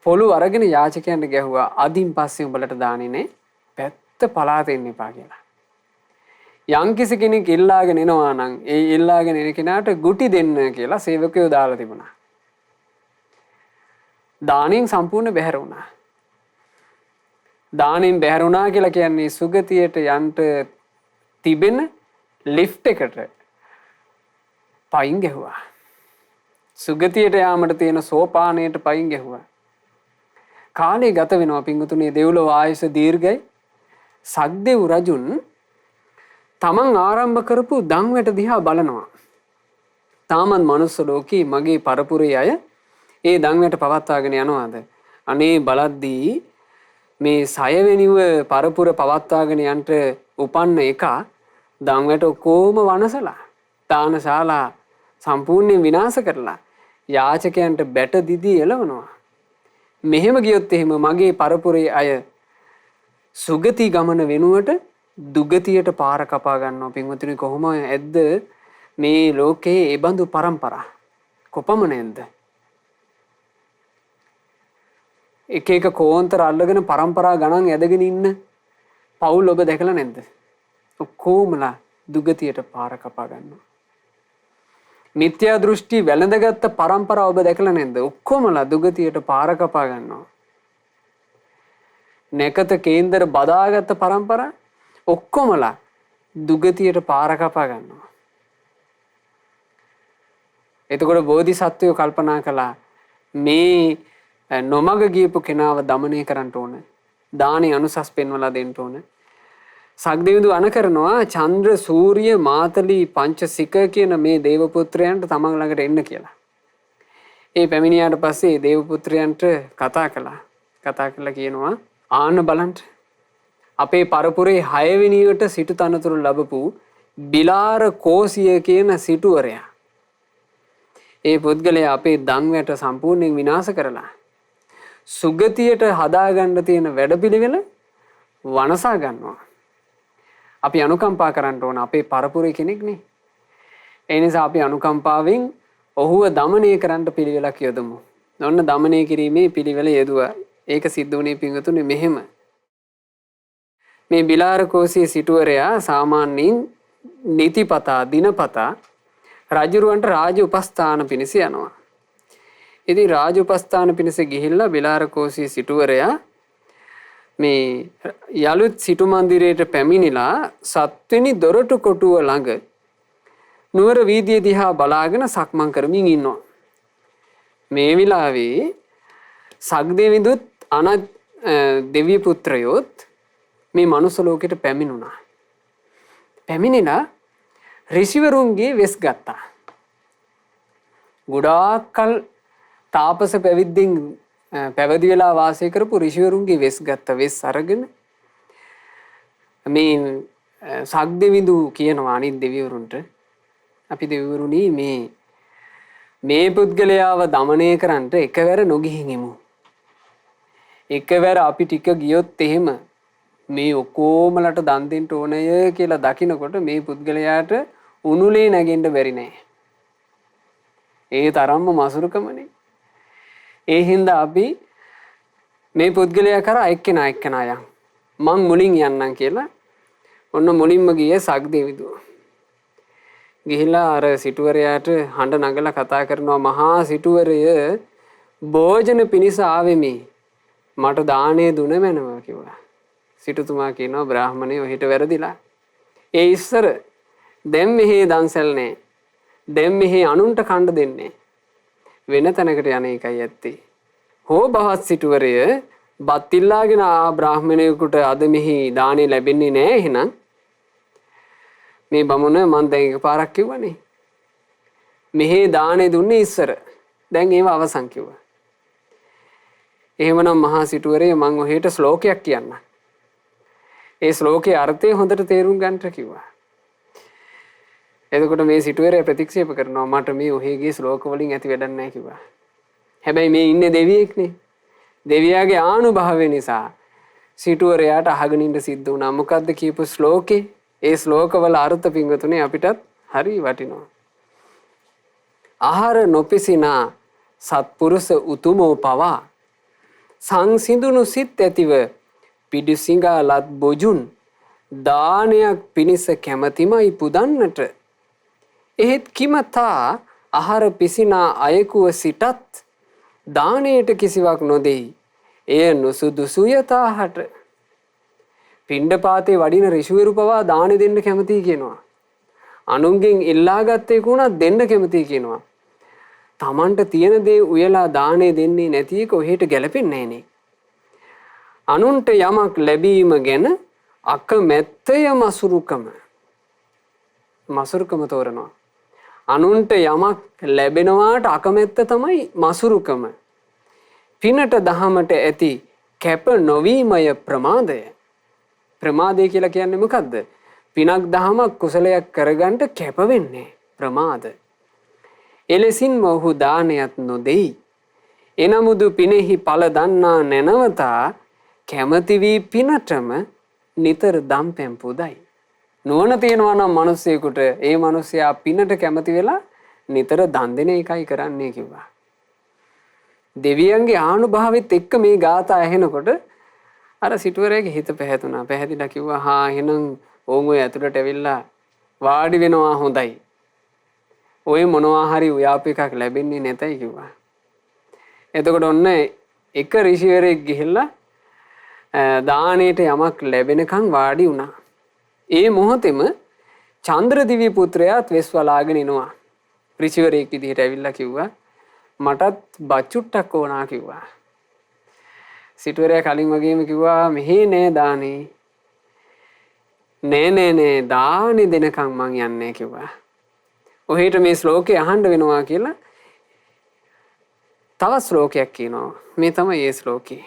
පොළු අරගෙන යාචකයන්ට ගැහුවා අදින් පස්සේ උඹලට දාන්නේ නැහැ. පැත්ත පලාත එන්න එපා කියලා. යම්කිසි කෙනෙක් ඉල්ලාගෙන එනවා නම් ඒ ඉල්ලාගෙන එන කෙනාට ගුටි දෙන්න කියලා සේවකයෝ දාලා තිබුණා. දානෙන් සම්පූර්ණ බැහැර වුණා. දානෙන් බැහැර වුණා කියලා කියන්නේ සුගතියට යන්න තිබෙන ලිෆ්ට් එකට පයින් ගැහුවා. සුගතියට යාමට තියෙන සෝපානයට පයින් ගැහුවා. කාලේ ගත වෙනවා පිංගුතුනේ දෙව්ලොව ආයුෂ දීර්ඝයි. සක්දෙව් රජුන් තමන් ආරම්භ කරපු දන්වැට දිහා බලනවා. තාමත් මනුස්ස ලෝකේ මගේ පරපුරේ අය ඒ දන්වැට පවත්වාගෙන යනවාද? අනේ බලද්දී මේ 6 වෙනිව පරපුර පවත්වාගෙන යන්ට උපන්න එක දන්වැට කොහොම වනසලා දානශාලා සම්පූර්ණයෙන් විනාශ කරලා යාචකයන්ට බැට දිදී එළවනවා. මෙහෙම ගියොත් එහෙම මගේ පරපුරේ අය සුගති ගමන වෙනුවට දුගතියට පාර කපා ගන්නවා. පින්වතුනි කොහොම ඇද්ද මේ ලෝකයේ ඒ බඳු પરම්පරා කොපමණෙන්ද? එක එක කෝන්තර අල්ලගෙන પરම්පරා ගණන් ඇදගෙන ඉන්න පවුල් ඔබ දැකලා නැද්ද? ඔක්කොමලා දුගතියට පාර කපා ගන්නවා. මිත්‍යා දෘෂ්ටි වැළඳගත්ත પરම්පරාව ඔබ දැකලා නැද්ද? ඔක්කොමලා දුගතියට පාර කපා ගන්නවා. නැකත කේන්දර බදාගත්ත પરම්පරා ඔක්කොමලා දුගතියට පාර කපා ගන්නවා. එතකොට බෝධිසත්වයෝ කල්පනා කළා මේ නොමග ගියපු කෙනාව দমনය කරන්න ඕන. දානේ අනුසස් පෙන්වලා දෙන්න ඕන. සක්දෙවිඳු අණ කරනවා චන්ද්‍ර සූර්ය මාතලී පංචසික කියන මේ දේව පුත්‍රයන්ට තමන් ළඟට එන්න කියලා. ඒ පැමිණියාට පස්සේ දේව පුත්‍රයන්ට කතා කළා. කතා කරලා කියනවා ආන්න බලන්න අපේ පරපුරේ 6 වෙනියට සිටු තනතුරු ලැබපු බිලාර කෝසිය කියන සිටුවරයා. ඒ පුද්ගලයා අපේ දන්වැට සම්පූර්ණයෙන් විනාශ කරලා සුගතියට හදාගන්න තියෙන වැඩපිළිවෙල වනසා ගන්නවා. අපි අනුකම්පා කරන්න ඕන අපේ පරපුරේ කෙනෙක් නේ. ඒ නිසා අපි අනුකම්පාවෙන් ඔහුව দমনය කරන්න පිළිවෙලක් යොදමු. ඔන්න দমনය කිරීමේ පිළිවෙල යෙදුවා. ඒක සිද්ධ වුණේ පින්වතුනි මෙහෙම. මේ බිලාර කෝසියේ සිටුවරයා සාමාන්‍යයෙන් නිතිපතා දිනපතා රජුරවන්ට රාජ උපස්ථාන පිණිස යනවා. ඉතින් රාජ උපස්ථාන පිණිස ගිහිල්ලා බිලාර කෝසියේ සිටුවරයා මේ යලුත් සිටු මන්දිරයට පැමිණිලා 7 වෙනි දොරටු කොටුව ළඟ නුවර වීදිය දිහා බලාගෙන සක්මන් කරමින් ඉන්නවා. මේ විලාවේ සක්දෙවිඳුත් අන දෙවි පුත්‍රයොත් මේ මනුස්ස ලෝකෙට පැමිණුණා. පැමිණිලා ඍෂිවරුන්ගේ වෙස් ගත්තා. ගොඩාක් කල් තාපස පැවිද්දෙන් පැවිදි වෙලා වාසය කරපු ඍෂිවරුන්ගේ වෙස් ගත්ත. වෙස් අරගෙන මේ සක්දෙවිඳු කියනවා අනිත් දෙවිවරුන්ට අපි දෙවිවරුනි මේ පුද්ගලයාව দমনය කරන්නට එකවර නොගිහින් ඉමු. එකවර අපි ටික ගියොත් එහෙම මේ ඔක්කොමලට දන් දෙන්න ඕනය කියලා දකිනකොට මේ පුද්ගලයාට උණුලේ නැගෙන්න බැරි නෑ. ඒ තරම්ම මසුරුකමනේ. ඒ හින්දා අපි මේ පුද්ගලයා කරා එක්කෙනා යන්. මං මුලින් යන්නම් කියලා ඔන්න මුලින්ම ගියේ සක්දෙවිඳු. ගිහිලා අර සිටුවරයාට හඬ නගලා කතා කරනවා මහා සිටුවරය භෝජන පිණිස ආවෙමි. මට දානේ දුන මැනව කිව්වා. සිටුතුමා කියනවා බ්‍රාහමණේ ඔහෙට වැරදිලා. ඒ ඉස්සර දැන් මෙහි දන්සල් නෑ. දැන් මෙහි අනුන්ට කණ්ඩ දෙන්නේ. වෙන තැනකට යන එකයි ඇත්තේ. හෝ බවත් සිටුවරය බත් ඉල්ලාගෙන ආ බ්‍රාහමණයෙකුට අද මෙහි දානේ ලැබෙන්නේ නෑ එහෙනම් මේ බමුණ මන් දැන් එකපාරක් කිව්වනේ. මෙහි දානේ දුන්නේ ඉස්සර. දැන් ඒව අවසන් කිව්වා. එහෙමනම් මහා සිටුවරය මං ඔහෙට ශ්ලෝකයක් කියන්න. ඒ ශ්ලෝකයේ අර්ථය හොඳට තේරුම් ගන්නට කිව්වා. එතකොට මේ සිටුවරය ප්‍රතික්ෂේප කරනවා මට මේ ඔහෙගේ ශ්ලෝක වලින් ඇති වැඩක් නැහැ කිව්වා. හැබැයි මේ ඉන්නේ දෙවියෙක්නේ. දෙවියාගේ ආනුභාවය නිසා සිටුවරයාට අහගෙන ඉන්න සිද්ධ වුණා. මොකද්ද කියපු ශ්ලෝකේ? ඒ ශ්ලෝකවල අර්ථ පිංගතුනේ අපිටත් හරි වටිනවා. ආහාර නොපිසිනා සත්පුරුෂ උතුමෝ පවා සංසිඳුණු සිත් ඇතිව පිඩුසිඟාලත් බොජුන් දානයක් පිණිස කැමැතිමයි පුදන්නට. එහෙත් කිමතා ආහාර පිසිනා අයෙකුව සිටත් දානයට කිසිවක් නොදෙයි. එය නුසුදුසුය තාහට. පිණ්ඩපාතේ වඩින ඍෂිවරු පවා දාන දෙන්න කැමතියි කියනවා. අනුන්ගෙන් ඉල්ලාගත්තේ කුණා දෙන්න කැමතියි කියනවා. Tamanට තියෙන දේ උයලා දානේ දෙන්නේ නැති එක ඔහෙට ගැලපෙන්නේ නැහනේ. අනුන්ට යමක් ලැබීම ගැන අකමැත්තය මසුරුකම. මසුරුකම තෝරනවා. අනුන්ට යමක් ලැබෙනවාට අකමැත්ත තමයි මසුරුකම. පිනට දහමට ඇති කැප නොවීමය ප්‍රමාදය. ප්‍රමාදය කියලා කියන්නේ මොකද්ද? පිනක් දහමක් කුසලයක් කරගන්න කැප වෙන්නේ ප්‍රමාද. එලෙසින්ම ඔහු දානයත් නොදෙයි. එනමුදු පිනෙහි ඵල දන්නා නැනවතා කැමති වී පිනටම නිතර දම් පැම් පුදයි. නුවණ තියෙනවා නම් මිනිස්සෙකුට ඒ මිනිසයා පිනට කැමති වෙලා නිතර දන් දෙන එකයි කරන්නේ කිව්වා. දෙවියන්ගේ ආනුභාවෙත් එක්ක මේ ගාථා ඇහෙනකොට අර සිටුවරයාගේ හිත පැහැදුනා. පැහැදිලා කිව්වා හා එහෙනම් ඕන් ඔය ඇතුළට ඇවිල්ලා වාඩි වෙනවා හොඳයි. ඔය මොනවා හරි උයාප එකක් ලැබෙන්නේ නැතයි කිව්වා. එතකොට ඔන්න එක ඍෂිවරයෙක් ගිහිල්ලා දානෙට යමක් ලැබෙනකන් වාඩි වුණා. ඒ මොහොතේම චන්ද්‍රදිවි පුත්‍රයාත් වෙස් වලාගෙන එනවා. ඍෂිවරයෙක් විදිහට ඇවිල්ලා කිව්වා මටත් බච්චුට්ටක් ඕනා කිව්වා. සිටුවරයා කලින් වගේම කිව්වා මෙහි නෑ දානේ. නෑ දානේ දෙනකන් මං යන්නේ කිව්වා. ඔහෙට මේ ශ්ලෝකේ අහන්න වෙනවා කියලා තවත් ශ්ලෝකයක් කියනවා. මේ තමයි ඒ ශ්ලෝකේ.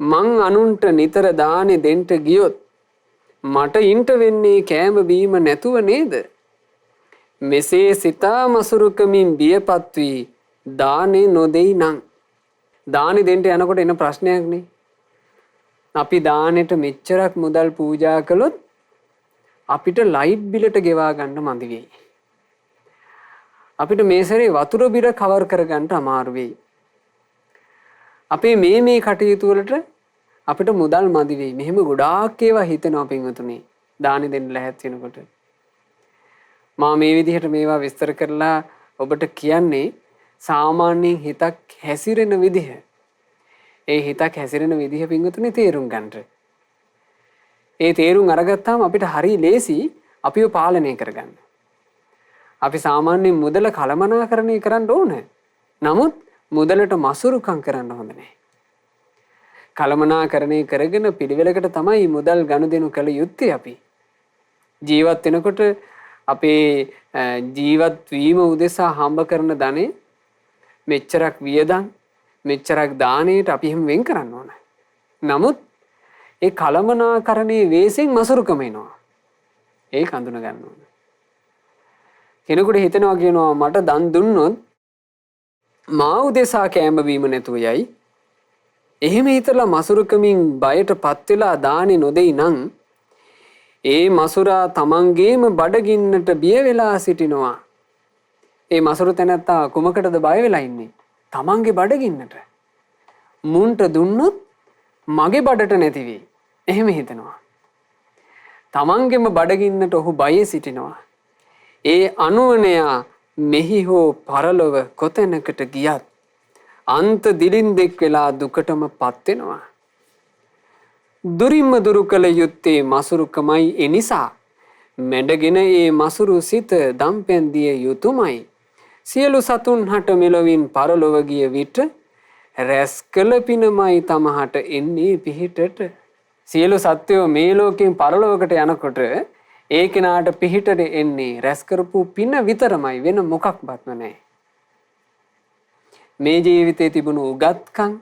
මං අනුන්ට නිතර දානේ දෙන්න ගියොත් මට ඉන්ට වෙන්නේ කෑම බීම නැතුව නේද? මෙසේ සිතා මසුරුකමින් බියපත් වී දානේ නොදෙයි නම්. දානේ දෙන්න යනකොට එන ප්‍රශ්නයක් නේ. අපි දානෙට මෙච්චරක් මුදල් පූජා කළොත් අපිට ලයිට් බිලට ගෙවා ගන්න මදි වෙයි. අපිට මේ සැරේ වතුර බිල කවර් කරගන්න අමාරු වෙයි. අපේ මේ කටයුතු වලට අපිට මුදල් මදි වෙයි. මෙහෙම ගොඩාක් ඒවා හිතෙනවා පින්වතුනි. දානි දෙන්න ලැහැත් වෙනකොට. මා මේ විදිහට මේවා විස්තර කරලා ඔබට කියන්නේ සාමාන්‍යයෙන් හිතක් හැසිරෙන විදිහ. ඒ හිතක් හැසිරෙන විදිහ පින්වතුනි තේරුම් ගන්නට. ඒ තේරුම් අරගත්තාම අපිට හරි ලේසි අපිව පාලනය කරගන්න. අපි සාමාන්‍යයෙන් මුදල කළමනාකරණය කරන්න ඕනේ. නමුත් මුදලට මසුරුකම් කරන්න හොඳ නැහැ. කළමනාකරණය කරගෙන පිළිවෙලකට තමයි මුදල් ගනුදෙනු කළ යුත්තේ අපි. ජීවත් වෙනකොට අපේ ජීවත් වීම උදෙසා හම්බ කරන ධනෙ මෙච්චරක් වියදම් මෙච්චරක් දාණයට අපි එහෙම වෙන් කරන්න ඕන. නමුත් ඒ කළමනාකරණයේ වේසෙන් මසුරුකම එනවා. ඒක හඳුන ගන්න ඕන. කෙනෙකුට හිතෙනවා කියනවා මට දන් දුන්නොත් මා උදෙසා කෑම බීම නැතුව යයි. එහෙම හිතලා මසුරුකමින් බයටපත් වෙලා දානි නොදෙයි නම් ඒ මසුරා තමන්ගේම බඩගින්නට බිය වෙලා සිටිනවා. ඒ මසුරු තැනැත්තා කුමකටද බය වෙලා ඉන්නේ? තමන්ගේ බඩගින්නට. මුන්ට දුන්නොත් මගේ බඩට නැති වෙයි. එහෙම හිතනවා. තමන්ගේම බඩගින්නට ඔහු බයේ සිටිනවා. ඒ අනුවණයා මෙහි හෝ පරලොව කොතැනකට ගියත් අන්ත දිලින්දෙක් වෙලා දුකටම පත් වෙනවා. දුරින්ම දුරු කළ යුත්තේ මසුරුකමයි. එනිසා මැඩගෙන ඒ මසුරු සිත දම්පැන් දිය යුතුයමයි. සියලු සතුන් හට මෙලොවින් පරලොව ගිය විට රැස් කළ පිනමයි තමහට එන්නේ පිහිටට. සියලු සත්වයෝ මේ ලෝකෙන් පරලොවකට යනකොට ඒ කෙනාට පිහිටට එන්නේ රැස් කරපු පින විතරමයි, වෙන මොකක්වත්ම නැහැ. මේ ජීවිතේ තිබුණු උගත්කම්,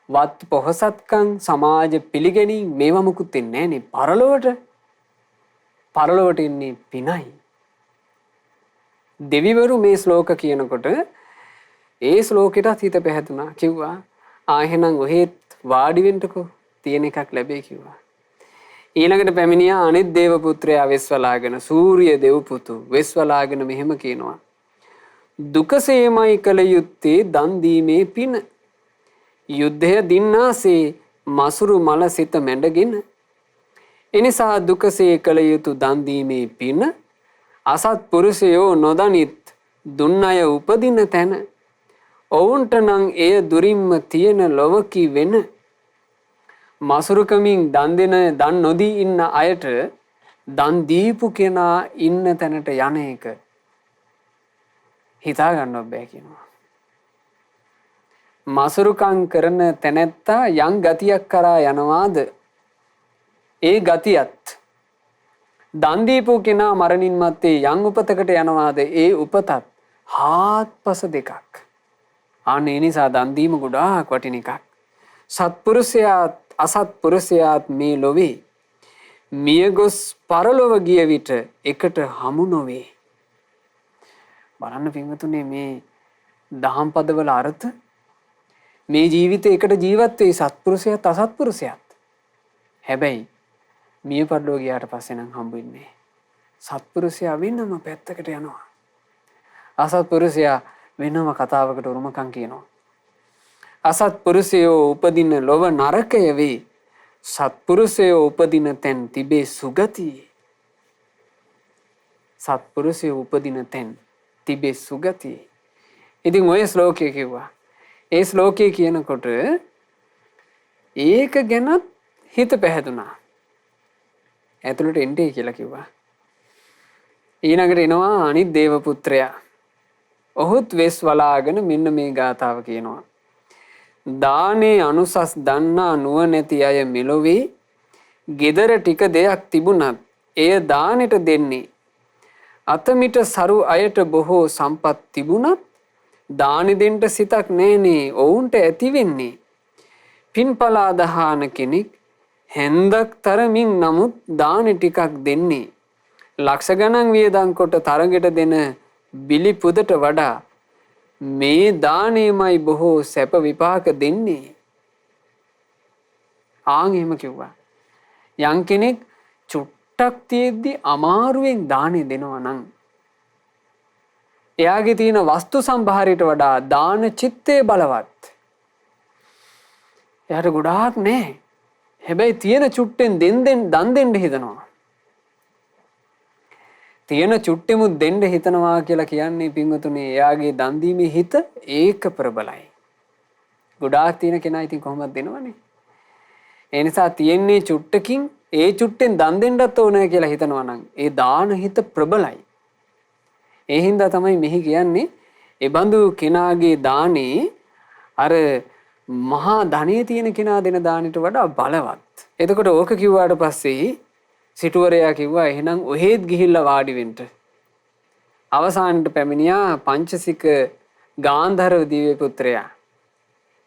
වත් පොහසත්කම්, සමාජ පිළිගැනීම් මේවා මුකුත් එන්නේ නැහනේ පරලොවට. පරලොවට එන්නේ පිනයි. දෙවිවරු මේ ශ්ලෝක කියනකොට ඒ ශ්ලෝකෙටත් හිත පැහැදුනා. කිව්වා ආහෙනම් ඔහෙත් වාඩි වෙන්නකෝ තියෙන එකක් ලැබේ කිව්වා. ඊළඟට පැමිණියා අනිත් දේව පුත්‍රයා වෙස්වලාගෙන, සූර්ය දෙව් පුතු වෙස්වලාගෙන මෙහෙම කියනවා. දුකසේමයි කළ යුත්තේ දන් දීමේ පින. යුද්ධය දින්නාසේ මසුරු මල සිත මැඩගෙන. එනිසා දුකසේ කළ යුතු දන් දීමේ පින අසත් පුරුෂයෝ නොදනිත් දුන් අය උපදින තැන. ඔවුන්ට නම් එය දුරින්ම තියෙන ලොවකි වෙන. මසුරුකමින් දන් දෙන දන් නොදී ඉන්න අයට දන් දීපු කෙනා ඉන්න තැනට යන එක හිතා ගන්න බෑ කියනවා. මසුරුකම් කරන තැනැත්තා යම් ගතියක් කරා යනවාද ඒ ගතියත් දන් දීපු කෙනා මරණින් මත්තේ යම් උපතකට යනවාද ඒ උපතත් හාත්පස දෙකක්. අන්න ඒ නිසා දන් දීම ගොඩාක් වටින එකක්. සත්පුරුෂයාත් අසත්පුරුෂයාත් මේ ලොවේ මියගොස් පරලොව ගිය විට එකට හමු නොවේ. බලන්න පින්වතුනි මේ දහම් පදවල අර්ථ මේ ජීවිතේ එකට ජීවත් වෙයි සත්පුරුෂයාත් අසත්පුරුෂයාත්. හැබැයි මිය පරලොව ගියාට පස්සේ නම් හම්බ වෙන්නේ සත්පුරුෂයා වෙනම පැත්තකට යනවා. අසත්පුරුෂයා වෙනම කතාවකට උරුමකම් කියනවා. අසත්පුරුෂයෝ උපදින ලොව නරකය වේ. සත්පුරුෂයෝ උපදින තැන් තිබේ සුගතිය. සත්පුරුෂයෝ උපදින තැන් තිබේ සුගතිය. ඉතින් ඔය ශ්ලෝකය කිව්වා. ඒ ශ්ලෝකය කියනකොට ඒක ගැනත් හිත පැහැදුනා. ඇතුළට එන්නේ කියලා කිව්වා. ඊළඟට එනවා අනිත් දේව පුත්‍රයා. ඔහුත් වෙස් වලාගෙන මෙන්න මේ ගාථාව කියනවා. දානේ අනුසස් දන්නා නුවණැති අය මෙලොවේ gedara ටික දෙයක් තිබුණත් එය දානෙට දෙන්නේ. අතමිට සරු අයට බොහෝ සම්පත් තිබුණත් දානි දෙන්න සිතක් නැනේ ඔවුන්ට ඇති වෙන්නේ. පින්පලා දහාන කෙනෙක් හැන්දක් තරමින් නමුත් දානි ටිකක් දෙන්නේ. ලක්ෂ ගණන් වියදම් කොට තරගෙට දෙන බිලි පුදට වඩා මේ දානෙමයි බොහෝ සැප විපාක දෙන්නේ. ආන් එහෙම කිව්වා. යම් කෙනෙක් චුට්ටක් තියෙද්දි අමාරුවෙන් දානෙ දෙනවා නම් එයාගේ තියෙන වස්තු සම්භාරයට වඩා දාන චිත්තේ බලවත්. එයාට ගොඩාක් නැහැ. හැබැයි තියෙන චුට්ටෙන් දන් දෙන්න හිතනවා. තියෙන චුට්ටෙමුත් දෙන්න හිතනවා කියලා කියන්නේ පින්වතුනි එයාගේ දන් දීමේ හිත ඒක ප්‍රබලයි. ගොඩාක් තියෙන කෙනා ඉතින් කොහොමද දෙනවනේ. ඒ නිසා තියෙන්නේ චුට්ටකින් ඒ චුට්ටෙන් දන් දෙන්නත් ඕනේ කියලා හිතනවා නම් ඒ දාන හිත ප්‍රබලයි. ඒ හින්දා තමයි මෙහි කියන්නේ ඒ බඳු කෙනාගේ දානේ අර මහා ධනෙ තියෙන කෙනා දෙන දානෙට වඩා බලවත්. එතකොට ඕක කිව්වාට පස්සේ සිටුවරයා කිව්වා එහෙනම් ඔහෙත් ගිහිල්ලා වාඩි වෙන්න. අවසානට පැමිණියා පංචසික ගාන්ධර්ව දිව්‍ය පුත්‍රයා.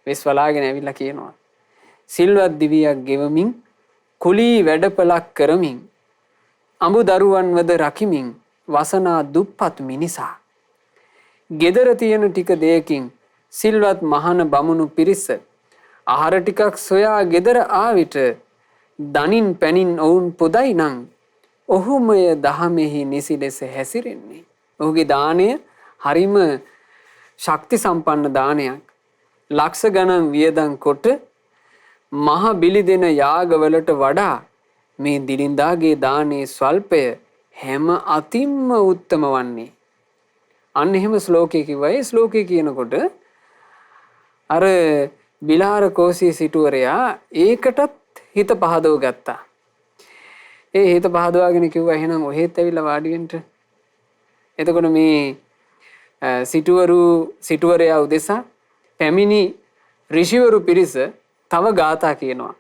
විශ්වලාගෙන ඇවිල්ලා කියනවා. සිල්වත් දිවියක් ගෙවමින් කුලී වැඩපලක් කරමින් අඹ දරුවන්වද රකිමින් වසනා දුප්පත් මිනිසා. gedara තියෙන ටික දෙයකින් සිල්වත් මහන බමුණු පිරිස ආහාර ටිකක් සොයා gedara ආවිට දනින් පැනින් ඔවුන් පොදයි නම් ඔහුමය දහමෙහි නිසි ලෙස හැසිරෙන්නේ. ඔහුගේ දාණය හරිම ශක්ති සම්පන්න දානයක්. ලක්ෂ ගණන් වියදම් කොට මහ බිලි දෙන යාගවලට වඩා මේ දිලින්දාගේ දානේ ස්වල්පය හැම අතින්ම උත්තම වන්නේ. අන්න එහෙම ශ්ලෝකයේ කිව්වා. ඒ ශ්ලෝකයේ කියනකොට අර බිලාර කෝසී සිටුවරයා ඒකටත් හිත පහදව ගත්තා. ඒ හිත පහදවාගෙන කිව්වා එහෙනම් ඔහෙත් ඇවිල්ලා වාඩි වෙන්න. එතකොට මේ සිටුවරයා උදෙසා පැමිණි ඍෂිවරු පිරිස තව ගාථා කියනවා.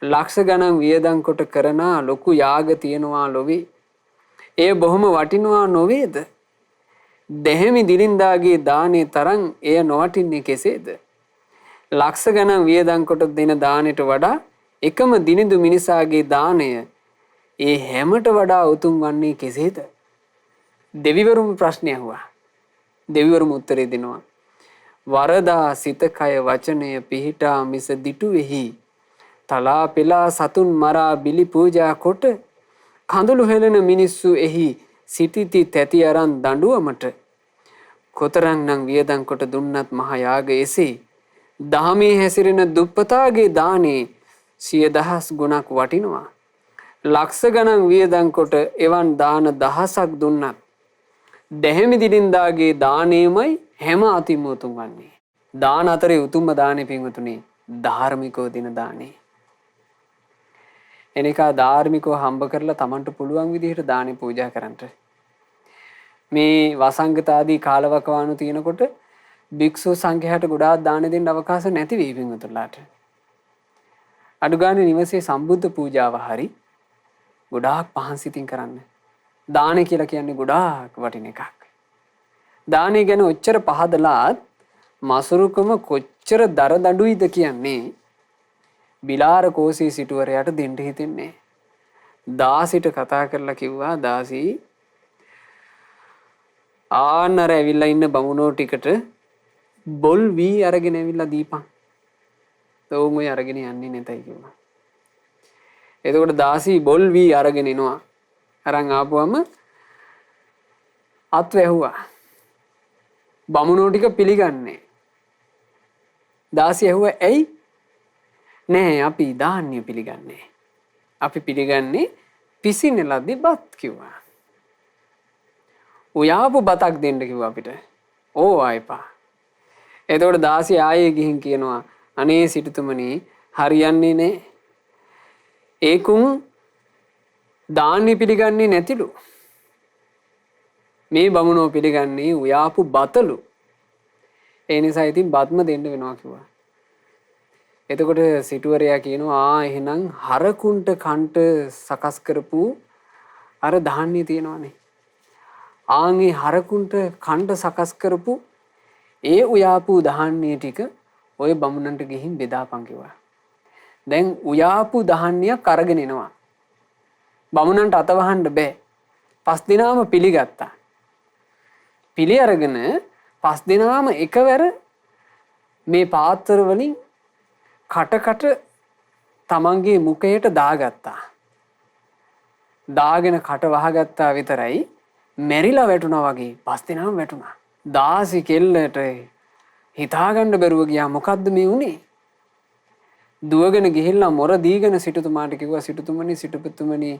ලක්ෂ ගණන් වියදම් කොට කරන ලොකු යාග තියනවා ලොවේ. ඒ බොහොම වටිනවා නොවේද? දෙහිමි දිලින්දාගේ දානේ තරම් එය නොවටින්නේ කෙසේද? ලක්ෂ ගණන් වියදම් කොට දෙන දානෙට වඩා එකම දිනිඳු මිනිසාගේ දාණය ඒ හැමට වඩා උතුම් වන්නේ කෙසේද? දෙවිවරුම ප්‍රශ්නය අහුවා. දෙවිවරුම උත්තරේ දෙනවා. වරදා සිත කය වචනය පිහිටා මිස දිටු වෙහි තලා පෙලා සතුන් මරා බිලි පූජා කොට කඳුළු හෙළන මිනිස්සු එහි සිටිති තැති අරන් දඬුවමට කොතරම්නම් වියදම් කොට දුන්නත් මහ යාග එසේ දහමේ හැසිරෙන දුප්පතාගේ දානේ 100,000 ගුණක් වටිනවා. ලක්ෂ ගණන් වියදම් කොට එවන් දාන දහසක් දුන්නත් දෙහිමි දිලින්දාගේ දානේමයි හැම අතිම උතුම් වන්නේ. දාන අතරේ උතුම්ම දානේ පින්වතුනි ධාර්මිකව දින දානේ. එනිකා ධාර්මිකව හම්බ කරලා Tamanට පුළුවන් විදිහට දානේ පූජා කරන්න. මේ වසංගත ආදී කාලවකවානු තියෙනකොට භික්ෂු සංඝයාට ගොඩාක් දාන දෙන්න අවකාශ නැති වෙයි පින්වතුන්ලාට. අඩු ගානේ නිවසේ සම්බුද්ධ පූජාව හරි ගොඩාක් පහන්සිතින් කරන්න. දානය කියලා කියන්නේ ගොඩාක් වටින එකක්. දානය ගැන ඔච්චර පහදලාත් මසුරුකම කොච්චර දරදඬුයිද කියන්නේ බිලාර කෝසී සිටුවරයාට දෙන්න හිතෙන්නේ. දාසිට කතා කරලා කිව්වා දාසී ආන්නර ඇවිල්ලා ඉන්න බමුණෝ ටිකට බොල් වී අරගෙන ඇවිල්ලා දීපන්. තෝම ඔය අරගෙන යන්නේ නැතයි කිව්වා. එතකොට දාසී බොල් වී අරගෙන එනවා. අරන් ආපුවම අත් වැහුවා. බමුණෝ ටික පිළිගන්නේ. දාසී ඇහුවා ඇයි? නෑ අපි දාන්නේ පිළිගන්නේ. අපි පිළිගන්නේ පිසින ලද්දේ බත් කිව්වා. උයාපු බතක් දෙන්න කිව්වා අපිට. ඕ ආයිපා. එතකොට දාසී ආයේ ගිහින් කියනවා අනේ සිටුතුමනි හරියන්නේ නෑ. ඒකුන් දාන්නේ පිළිගන්නේ නැතිලු. මේ බමුණෝ පිළිගන්නේ උයාපු බතලු. ඒ නිසා ඉතින් බත්ම දෙන්න වෙනවා කිව්වා. එතකොට සිටුවරයා කියනවා එහෙනම් හරකුන්ට කන්ට සකස් කරපු අර ධාන්‍ය තියෙනවානේ. ආන්ගේ හරකුන්ට කන්ට සකස් කරපු ඒ උයාපු ධාන්‍ය ටික ඔය බමුණන්ට ගිහින් බෙදාපන් කිව්වා. දැන් උයාපු ධාන්‍යයක් අරගෙන එනවා. බමුණන්ට අතවහන්න බෑ. 5 දිනාම පිළිගත්තා. පිළි අරගෙන 5 දිනාම එකවර මේ පාත්‍ර වලින් කට තමන්ගේ මුඛයට දාගත්තා. දාගෙන කට වහගත්තා විතරයි මෙරිලා වැටුණා වගේ 5 දිනාම වැටුණා. දාසි කෙල්ලට හිතාගන්න බැරුව ගියා මොකද්ද මේ වුනේ? දුවගෙන ගිහිල්ලා මොර දීගෙන සිටුතුමාට කිව්වා සිටුතුමනි සිටුපුතුමනි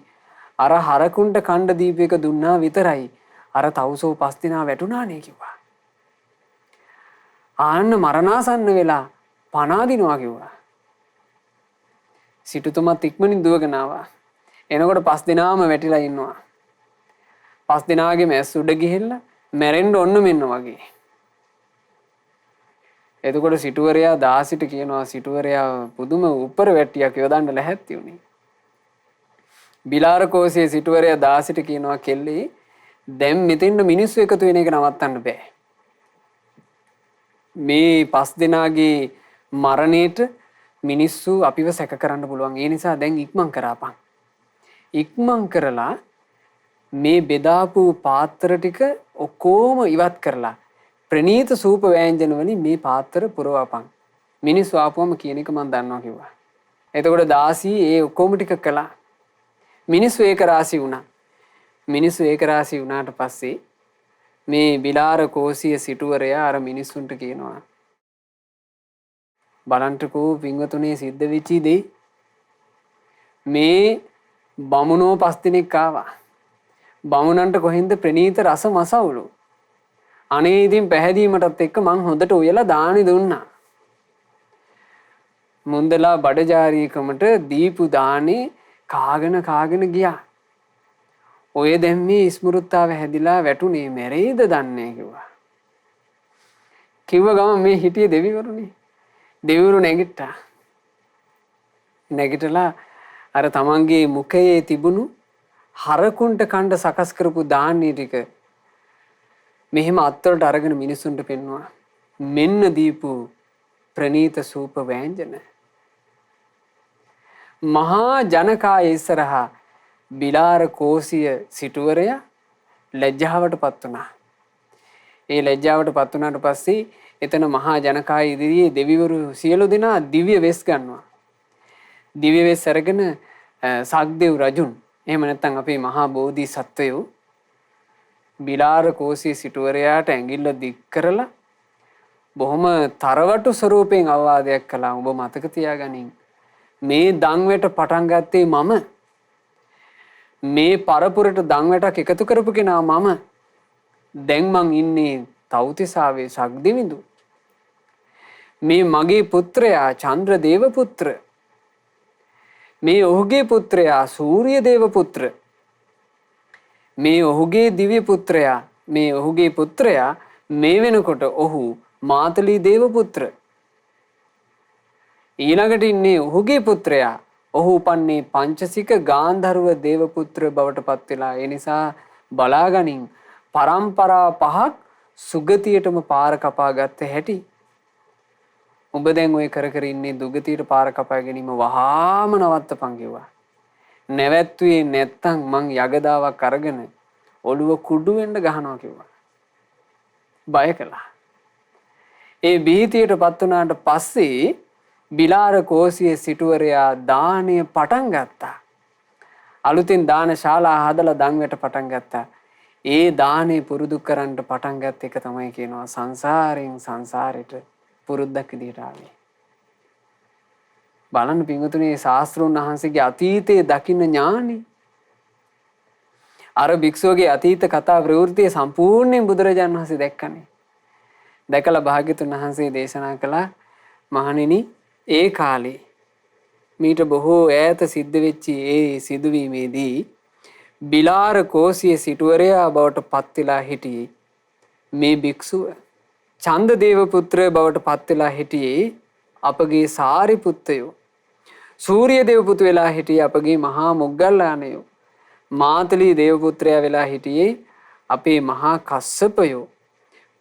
අර හරකුන්ට කණ්ඩ දීපේක දුන්නා විතරයි අර තවුසෝ 5 දිනා වැටුණානේ කිව්වා. ආන්න මරණාසන්න වෙලා පනාදිනවා කිව්වා. සිටුතුමත් ඉක්මනින් දුවගෙන ආවා. එනකොට 5 දිනාම වැටිලා ඉන්නවා. 5 දිනාගේ මැස් උඩ ගිහිල්ලා මැරෙන්න ඔන්න මෙන්න වගේ. එතකොට සිටුවරයා දාසිට කියනවා සිටුවරයා පුදුම උඩර වැටියක් යොදන්න ලැහැත්ති උනේ. බිලාර කෝසියේ සිටුවරයා දාසිට කියනවා කෙල්ලේ දැන් මෙතෙන්ද මිනිස්සු එකතු වෙන එක නවත්තන්න බෑ. මේ 5 දිනාගේ මරණයට මිනිස්සු අපිව සැක කරන්න පුළුවන්. ඒ නිසා දැන් ඉක්මන් කරාපන්. ඉක්මන් කරලා මේ බෙදාපු පාත්‍ර ටික ඔක්කොම ඉවත් කරලා ප්‍රණීත සූප වෑංජන වලින් මේ පාත්‍ර පුරවපන්. මිනිස්සු ආපුවම කියන එක මම දන්නවා කිව්වා. එතකොට දාසී ඒ ඔක්කොම ටික කළා. මිනිස්සු ඒක රාසි වුණා. මිනිස්සු ඒක රාසි වුණාට පස්සේ මේ බිලාර කෝසිය සිටුවරයා අර මිනිස්සුන්ට කියනවා බලන්ටකෝ පින්වතුනේ සිද්ධ වෙච්ච දේ මේ බමුණෝ 5 දිනක් ආවා. බමුණන්ට කොහෙන්ද ප්‍රණීත රස මසවුලු. අනේ ඉතින් පැහැදීමටත් එක්ක මං හොඳට උයලා දානි දුන්නා. මුන්දලා බඩජාරීකමට දීපු දානේ කාගෙන ගියා. ඔය දැන් මේ ස්මෘත්තාව හැදිලා වැටුනේ මැරෙයිද දන්නේ කිව්වා. කිව්ව ගම මේ හිටියේ දෙවිවරුනේ. දෙවිවරු නැගිට්ටා. නැගිටලා අර තමන්ගේ මුඛයේ තිබුණු හරකුන්ට කණ්ඩ සකස් කරපු ධාන්‍ය ටික මෙහෙම අත්වලට අරගෙන මිනිසුන්ට පෙන්වුවා. මෙන්න දීපු ප්‍රණීත සූප වෑංජන. මහා ජනකාය ඉස්සරහා බිලාර කෝසිය සිටුවරයා ලැජ්ජාවටපත් වුණා. ඒ ලැජ්ජාවටපත් වුණාට පස්සේ එතන මහා ජනකාය ඉදිරියේ දෙවිවරු සියලු දෙනා දිව්‍ය වෙස් ගන්නවා. දිව්‍ය වෙස් අරගෙන සක්දෙව් රජුන් එහෙම නැත්නම් අපේ මහා බෝධි සත්වයෝ බිලාර කෝසිය සිටුවරයාට ඇඟිල්ල දික් කරලා බොහොම තරවටු ස්වරූපයෙන් අවවාදයක් කළා. ඔබ මතක තියාගනින් මේ දන්වැට පටන් ගත්තේ මම. මේ පරපුරට දන්වැටක් එකතු කරපු කෙනා මම. දැන් මං ඉන්නේ තව්තිසාවේ සක්දිවිඳු. මේ මගේ පුත්‍රයා චන්ද්‍රදේව පුත්‍ර. මේ ඔහුගේ පුත්‍රයා සූර්යදේව පුත්‍ර. මේ ඔහුගේ දිව්‍ය පුත්‍රයා මේ වෙනකොට ඔහු මාතලී දේව පුත්‍ර. ඊළඟට ඉන්නේ ඔහුගේ පුත්‍රයා ඔහු උපන්නේ පංචසික ගාන්ධර්ව දේවපුත්‍ර බවට පත් වෙලා. ඒ නිසා බලාගනින් පරම්පරා 5ක් සුගතියටම පාර කපා ගත්ත හැටි. උඹ දැන් ඔය කර කර ඉන්නේ දුගතියට පාර කපා ගැනීම වහාම නවත්තපන් කිව්වා. නැවැත්තුවේ නැත්තම් මං යගදාවක් අරගෙන ඔළුව කුඩු වෙන්න ගහනවා කිව්වා. බය කළා. ඒ බීතියටපත් වුණාට පස්සේ බිලාර කෝසියේ සිටුවරයා දානය පටන් ගත්තා. අලුතින් දාන ශාලා හදලා දන්වට පටන් ගත්තා. ඒ දානේ පුරුදු කරන්න පටන් ගත්ත එක තමයි කියනවා සංසාරයෙන් සංසාරෙට පුරුද්දක් විදිහට ආවේ. බලන්න පින්වතුනි ශාස්ත්‍රඥ වහන්සේගේ අතීතයේ දකින්න ඥානෙ. අර භික්ෂුවගේ අතීත කතා ප්‍රවෘත්තිය සම්පූර්ණයෙන් බුදුරජාණන් වහන්සේ දැක්කනේ. දැකලා භාග්‍යතුන් වහන්සේ දේශනා කළා මහණෙනි ඒ කාලේ මීට බොහෝ ඈත සිද්ධ වෙච්ච ඒ සිදුවීමේදී බිලාර කෝසියේ සිටුවරයා බවට පත් වෙලා හිටියේ මේ භික්ෂුව. චන්දදේව පුත්‍ර බවට පත් වෙලා හිටියේ අපගේ සාරිපුත්තයෝ. සූර්ය දේව පුතු වෙලා හිටියේ අපගේ මහා මොග්ගල්ලානයෝ. මාතලී දේව පුත්‍රයා වෙලා හිටියේ අපේ මහා කස්සපයෝ.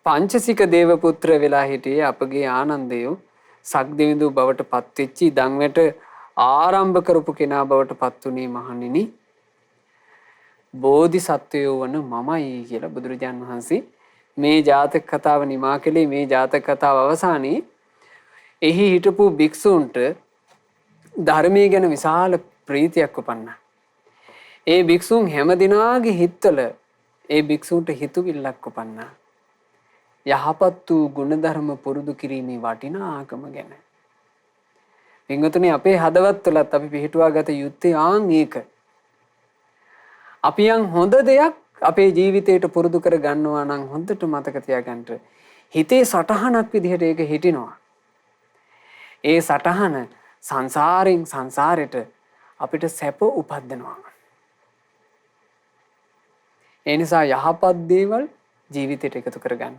පංචසික දේව පුත්‍ර වෙලා හිටියේ අපගේ ආනන්දයෝ. සක්දිවිඳු බවට පත් වෙච්චි දන්වට ආරම්භ කරපු කෙනා බවට පත් උනේ මහණෙනි බෝධිසත්වයෝ වන මමයි කියලා බුදුරජාන් වහන්සේ මේ ජාතක කතාව නිමා කළේ. මේ ජාතක කතාව අවසානයේ එහි හිටපු භික්ෂූන්ට ධර්මයේ ගැන විශාල ප්‍රීතියක් උපන්නා. ඒ භික්ෂූන් හැම දිනාගේ හිතවල ඒ භික්ෂූන්ට හිතුවිල්ලක් උපන්නා. යහපත් වූ ගුණධර්ම පුරුදු කිරීමේ වටිනාකම ගැන. පින්වතුනි අපේ හදවත් වලත් අපි පිළිටුවා ගත යුත්තේ ආන් ඒක. අපි යම් හොඳ දෙයක් අපේ ජීවිතයට පුරුදු කර ගන්නවා නම් හොඳට මතක තියාගන්න. හිතේ සටහනක් විදිහට ඒක හිටිනවා. ඒ සටහන සංසාරෙන් සංසාරෙට අපිට සැප උපදිනවා. ඒ නිසා යහපත් දේවල් ජීවිතයට එකතු කරගන්න.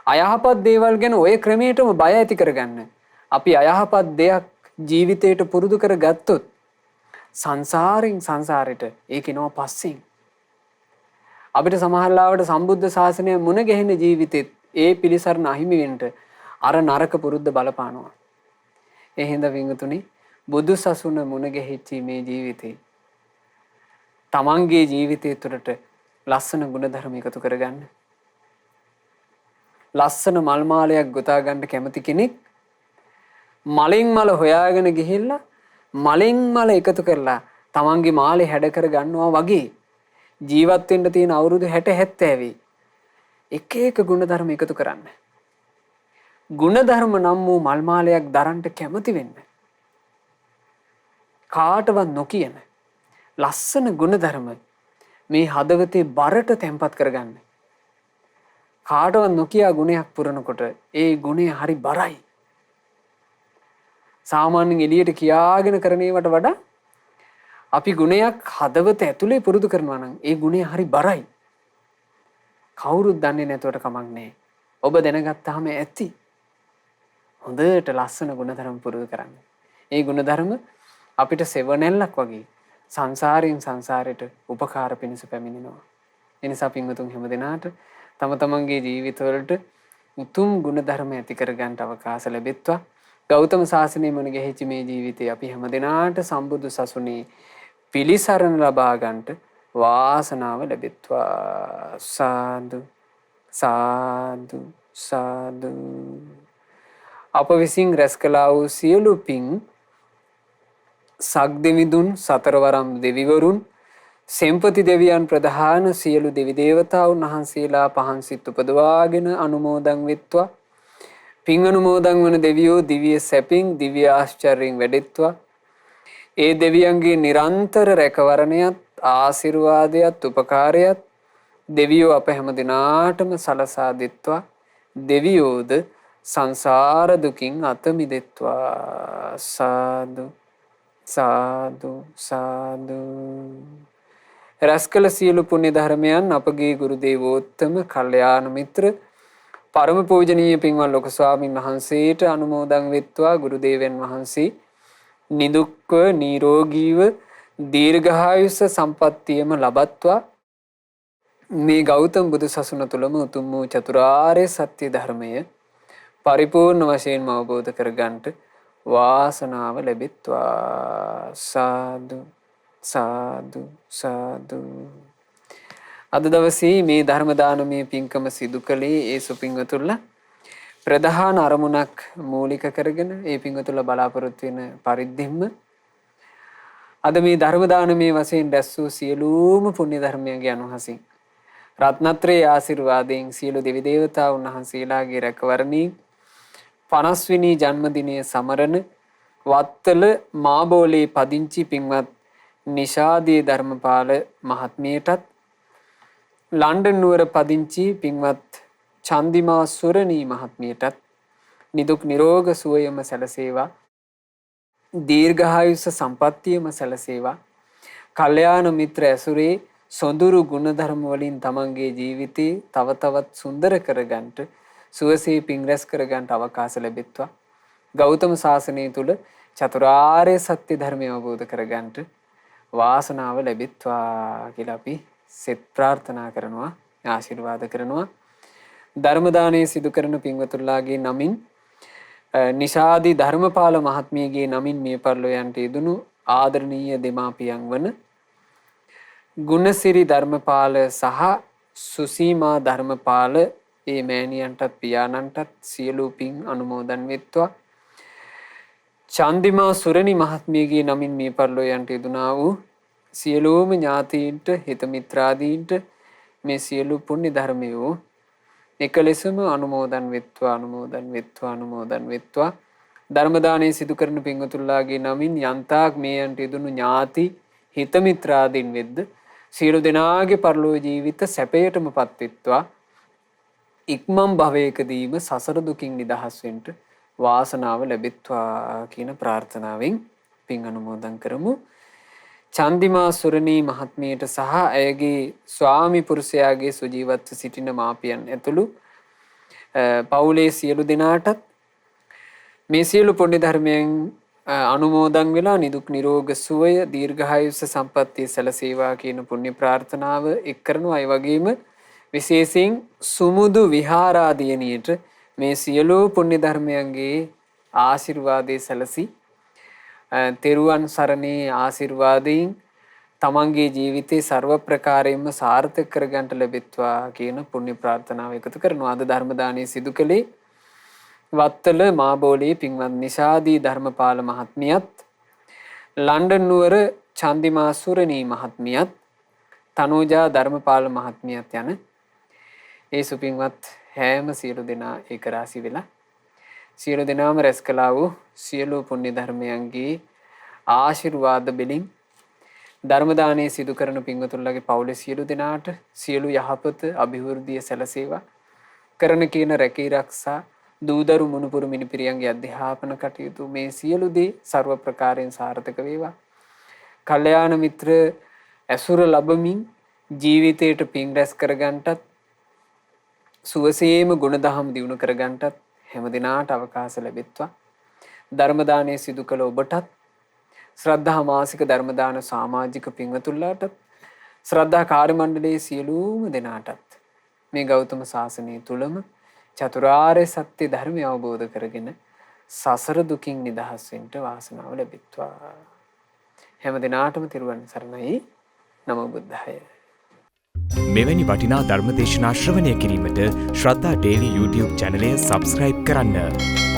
අයහපත් දේවල් ගැන ওই ක්‍රමයටම බය ඇති කරගන්න. අපි අයහපත් දෙයක් ජීවිතයට පුරුදු කරගත්තොත් සංසාරෙන් සංසාරෙට ඒකිනවා පස්සෙන්. අපිට සමහරවිට සම්බුද්ධ ශාසනය මුණ ගැහෙන ජීවිතෙත් ඒ පිළිසරණ අහිමි වෙන්න අර නරක පුරුද්ද බලපානවා. ඒ හින්දා වින්තුනි බුදු සසුන මුණ ගැහිච්ච මේ ජීවිතේ තමන්ගේ ජීවිතය තුළට ලස්සන ගුණධර්ම එකතු කරගන්න. ලස්සන මල් මාලයක් ගොතා ගන්න කැමති කෙනෙක් මලෙන් මල හොයාගෙන ගිහිල්ලා මලෙන් මල එකතු කරලා තමන්ගේ මාලේ හැඩ කර ගන්නවා වගේ ජීවත් වෙන්න තියෙන අවුරුදු 60 70 එක එක ගුණධර්ම එකතු කරන්න. ගුණධර්ම නම් වූ මල් මාලයක් දරන්න කැමති වෙන්න. කාටවත් නොකියන ලස්සන ගුණධර්ම මේ හදවතේ බරට තැම්පත් කරගන්න. කාටවත් නොකියා ගුණයක් පුරනකොට ඒ ගුණය හරි බරයි. සාමාන්‍යයෙන් එළියට කියාගෙන කරන ඒවට වඩා අපි ගුණයක් හදවත ඇතුලේ පුරුදු කරනවා නම් ඒ ගුණය හරි බරයි. කවුරුත් දන්නේ නැතුවට කමක් නැහැ. ඔබ දැනගත්තාම ඇති. හොඳට ලස්සන ගුණධර්ම පුරුදු කරන්න. ඒ ගුණධර්ම අපිට සෙවණැල්ලක් වගේ සංසාරයෙන් සංසාරයට උපකාර පිණිස පැමිණෙනවා. ඒ නිසා පින්වතුන් හැමදෙනාට තම තමන්ගේ ජීවිතවලට උතුම් ගුණධර්ම ඇති කරගන්න අවකාශ ලැබෙත්වා. ගෞතම සාසනය මුණ ගැහිච්ච මේ ජීවිතේ අපි හැමදෙනාට සම්බුදු සසුනේ පිළිසරණ ලබා ගන්නට වාසනාව ලැබෙත්වා. සාදු සාදු සාදු. අප විසින් රැස් කළා වූ සියලු පින් සක්දෙවිඳුන් සතරවරම් දෙවිවරුන් සෙම්පති දෙවියන් ප්‍රධාන සියලු දෙවි දේවතාවුන් වහන්සේලා පහන් සිත් උපදවාගෙන අනුමෝදන් වෙත්වා. පින් අනුමෝදන් වන දෙවියෝ දිව්‍ය සැපින් දිව්‍ය ආශ්චර්යයෙන් වැඩෙත්වා. ඒ දෙවියන්ගේ නිරන්තර රැකවරණයත් ආශිර්වාදයත් උපකාරයත් දෙවියෝ අප හැම දිනාටම සලසා දෙත්වා. දෙවියෝද සංසාර දුකින් අත මිදෙත්වා. සාදු සාදු සාදු. රැස් කළ සියලු පුණ්‍ය ධර්මයන් අපගේ ගුරු දේවෝත්තම කල්යාණ මිත්‍ර පරම පූජනීය පින්වත් ලොකු ස්වාමින් වහන්සේට අනුමෝදන් වෙත්වා. ගුරු දේවයන් වහන්සේ නිදුක්ව නිරෝගීව දීර්ඝායුෂ සම්පත්තියම ලබත්වා මේ ගෞතම බුදු සසුන තුළම උතුම් වූ චතුරාර්ය සත්‍ය ධර්මය පරිපූර්ණ වශයෙන්ම අවබෝධ කරගන්නට වාසනාව ලැබෙත්වා. සාදු සාදු සාදු. අද දවසේ මේ ධර්ම දානමය පින්කම සිදු කළේ ඒ සුපින්වතුන්ලා ප්‍රධාන අරමුණක් මූලික කරගෙන ඒ පින්වතුන්ලා බලාපොරොත්තු වෙන පරිද්දෙන්ම අද මේ ධර්ම දානමය වශයෙන් දැස් වූ සියලුම පුණ්‍ය ධර්මයන්ගේ අනුහසින් රත්නත්‍රයේ ආශිර්වාදයෙන් සියලු දෙවි දේවතා උන්වහන්සේලාගේ රැකවරණින් 50 වෙනි ජන්මදිනය සමරන වත්තල මාබෝලේ පදිංචි පින්වත් නිෂාදී ධර්මපාල මහත්මියටත් ලන්ඩන් නුවර පදිංචි පින්වත් චන්දිමා සුරණී මහත්මියටත් නිදුක් නිරෝග සුවයම සැලසේවා. දීර්ඝායුෂ සම්පත්තියම සැලසේවා. කල්යාණ මිත්‍ර ඇසුරේ සොඳුරු ගුණධර්ම වලින් තමන්ගේ ජීවිතේ තව තවත් සුන්දර කරගන්නට සුවසේ පින් රැස් කරගන්නට අවකාශ ලැබෙත්වා. ගෞතම සාසනය තුල චතුරාර්ය සත්‍ය ධර්මය අවබෝධ කරගන්නට වාසනාව ලැබෙත්වා කියලා අපි සෙත් ප්‍රාර්ථනා කරනවා, ආශිර්වාද කරනවා. ධර්ම දානයේ සිදු කරන පින්වතුන්ලාගේ නමින් නිෂාදී ධර්මපාල මහත්මියගේ නමින් මේ පරිලෝයන්ට යෙදුණු ආදරණීය දෙමාපියන් වන ගුණසිරි ධර්මපාල සහ සුසීමා ධර්මපාල ඒ මෑණියන්ටත් පියාණන්ටත් සියලු පින් අනුමෝදන් වෙත්වා. චන්දිමා සුරණි මහත්මියගේ නමින් මේ පරිලෝයන්ට යෙදුණා වූ සියලුම ඥාතීන්ට හිත මිත්‍රාදීන්ට මේ සියලු පුණ්‍ය ධර්මයෝ එකලෙසම අනුමෝදන් වෙත්වා අනුමෝදන් වෙත්වා අනුමෝදන් වෙත්වා. ධර්ම දානයේ සිදු කරන පින්වතුන්ලාගේ නමින් යන්තාක් මේයන්ට යෙදුණු ඥාති හිත මිත්‍රාදීන් වෙද්ද සියලු දෙනාගේ පරලෝ ජීවිත සැපයටමපත් වෙත්වා. ඉක්මන් භවයකදීම සසර දුකින් නිදහස් වෙන්න වාසනාව ලැබෙත්වා කියන ප්‍රාර්ථනාවෙන් පින් අනුමෝදන් කරමු. චන්දිමා සුරණී මහත්මියට සහ ඇයගේ ස්වාමි පුරුෂයාගේ සුජීවත්ව සිටින මාපියන් ඇතුළු පවුලේ සියලු දෙනාටත් මේ සියලු පුණ්‍ය ධර්මයන් අනුමෝදන් වෙලා නිදුක් නිරෝග සුවය දීර්ඝායුෂ සම්පන්නිය සැලසේවා කියන පුණ්‍ය ප්‍රාර්ථනාව එක් කරනවා. ඒ වගේම විශේෂයෙන් සුමුදු විහාරාදීනියට මේ සියලු පුණ්‍ය ධර්මයන්ගේ ආශිර්වාදයේ සැලසී තෙරුවන් සරණේ ආශිර්වාදයෙන් තමන්ගේ ජීවිතේ ਸਰව ප්‍රකාරයෙන්ම සාර්ථක කරගන්නට ලැබෙත්වා කියන පුණ්‍ය ප්‍රාර්ථනාව එකතු කරනවා. අද ධර්ම දානයේ සිදු කළේ වත්තල මාබෝලේ පින්වත් නිෂාදී ධර්මපාල මහත්මියත් ලන්ඩන් නුවර චන්දිමා සුරණී මහත්මියත් තනෝජා ධර්මපාල මහත්මියත් යන ඒ සුපින්වත් හැම සියලු දෙනා ඒක රාශි වෙලා සියලු දෙනාම රැස් කළා වූ සියලු පුණ්‍ය ධර්මයන්ගේ ආශිර්වාද බෙලින් ධර්ම දානයේ සිදු කරන පින්වතුන්ලාගේ පවුලේ සියලු දෙනාට සියලු යහපත අභිවෘද්ධිය සැලසේවා. කරන කියන රැකී ආරක්ෂා දූදරු මුණුපුරු මිනිපිරියන්ගේ අධ්‍යාපන කටයුතු මේ සියලු දේ ਸਰව ප්‍රකාරයෙන් සාර්ථක වේවා. කල්යාණ මිත්‍ර ඇසුර ලැබමින් ජීවිතයට පින් රැස් කරගන්නටත් සුවසේම ගුණධම් දියුණු කරගන්නටත් හැම දිනාට අවකාශ ලැබෙත්වා. ධර්ම දානයේ සිදු කළ ඔබටත් ශ්‍රද්ධා මාසික ධර්ම දාන සමාජික පින්වතුන්ලාටත් ශ්‍රද්ධා කාර්ය මණ්ඩලයේ සියලුම දෙනාටත් මේ ගෞතම සාසනය තුලම චතුරාර්ය සත්‍ය ධර්මය අවබෝධ කරගෙන සසර දුකින් නිදහස් වෙන්න වාසනාව ලැබෙත්වා. හැම දිනාටම තෙරුවන් සරණයි. නමෝ බුද්ධාය. මෙවැනි වටිනා ධර්ම දේශනා ශ්‍රවණය කිරීමට ශ්‍රද්ධා ඩේලි YouTube චැනලය සබ්ස්ක්‍රයිබ් කරන්න.